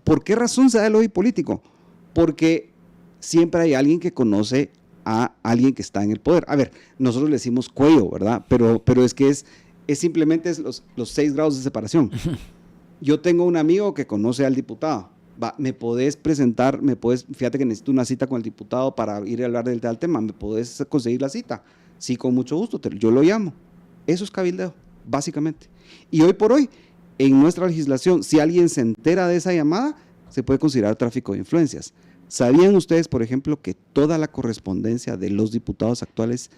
[SPEAKER 2] ¿por qué razón se da el lobby político? Porque siempre hay alguien que conoce a alguien que está en el poder. A ver, nosotros le decimos cuello, ¿verdad? Pero es que es simplemente los 6 grados de separación. Yo tengo un amigo que conoce al diputado. ¿Me podés presentar? Fíjate que necesito una cita con el diputado para ir a hablar del tal tema. ¿Me podés conseguir la cita? Sí, con mucho gusto. Yo lo llamo. Eso es cabildeo, básicamente. Y hoy por hoy, en nuestra legislación, si alguien se entera de esa llamada, se puede considerar tráfico de influencias. ¿Sabían ustedes, por ejemplo, que toda la correspondencia de los diputados actuales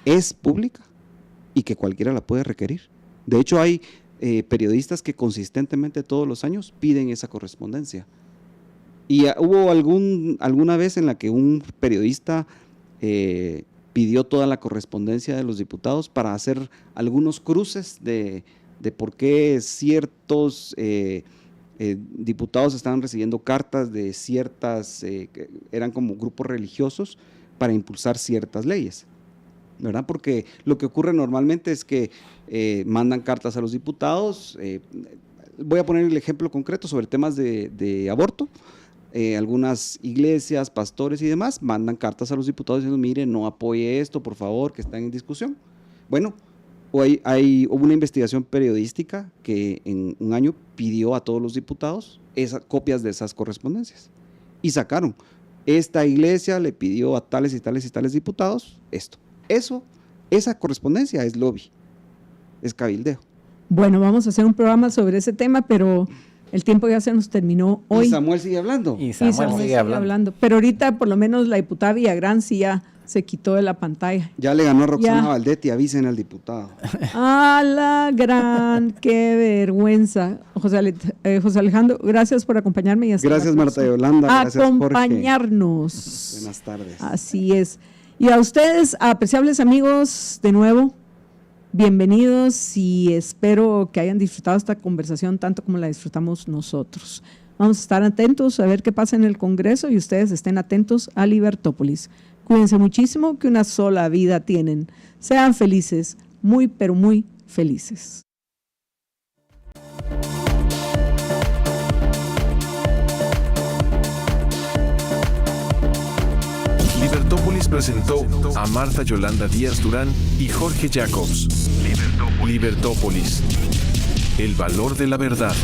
[SPEAKER 2] es pública y que cualquiera la puede requerir? De hecho, hay periodistas que consistentemente todos los años piden esa correspondencia. Y hubo alguna vez en la que un periodista pidió toda la correspondencia de los diputados para hacer algunos cruces de por qué ciertos diputados estaban recibiendo cartas de ciertas, que eran como grupos religiosos para impulsar ciertas leyes, ¿verdad? Porque lo que ocurre normalmente es que mandan cartas a los diputados. Voy a poner el ejemplo concreto sobre temas de aborto. Algunas iglesias, pastores y demás mandan cartas a los diputados diciendo, mire, no apoye esto, por favor, que están en discusión. Bueno, hubo una investigación periodística que en un año pidió a todos los diputados copias de esas correspondencias y sacaron. Esta iglesia le pidió a tales y tales y tales diputados esto. Esa correspondencia es lobby, es cabildeo.
[SPEAKER 1] Bueno, vamos a hacer un programa sobre ese tema, pero el tiempo ya se nos terminó hoy.
[SPEAKER 2] Y Samuel sigue hablando.
[SPEAKER 3] Y Samuel sigue hablando.
[SPEAKER 1] Pero ahorita por lo menos la diputada Villagrán sí ya se quitó de la pantalla.
[SPEAKER 2] Ya le ganó a Roxana Valdetti, avisen al diputado.
[SPEAKER 1] ¡A la gran! ¡Qué vergüenza! José Alejandro, gracias por acompañarme. Y hasta
[SPEAKER 2] gracias Marta Yolanda. Gracias
[SPEAKER 1] acompañarnos.
[SPEAKER 2] Jorge. Buenas tardes.
[SPEAKER 1] Así es. Y a ustedes, apreciables amigos, de nuevo, bienvenidos y espero que hayan disfrutado esta conversación tanto como la disfrutamos nosotros. Vamos a estar atentos a ver qué pasa en el Congreso y ustedes estén atentos a Libertópolis. Cuídense muchísimo, que una sola vida tienen. Sean felices, muy pero muy felices.
[SPEAKER 5] Libertópolis presentó a Marta Yolanda Díaz Durán y Jorge Jacobs. Libertópolis. El valor de la verdad.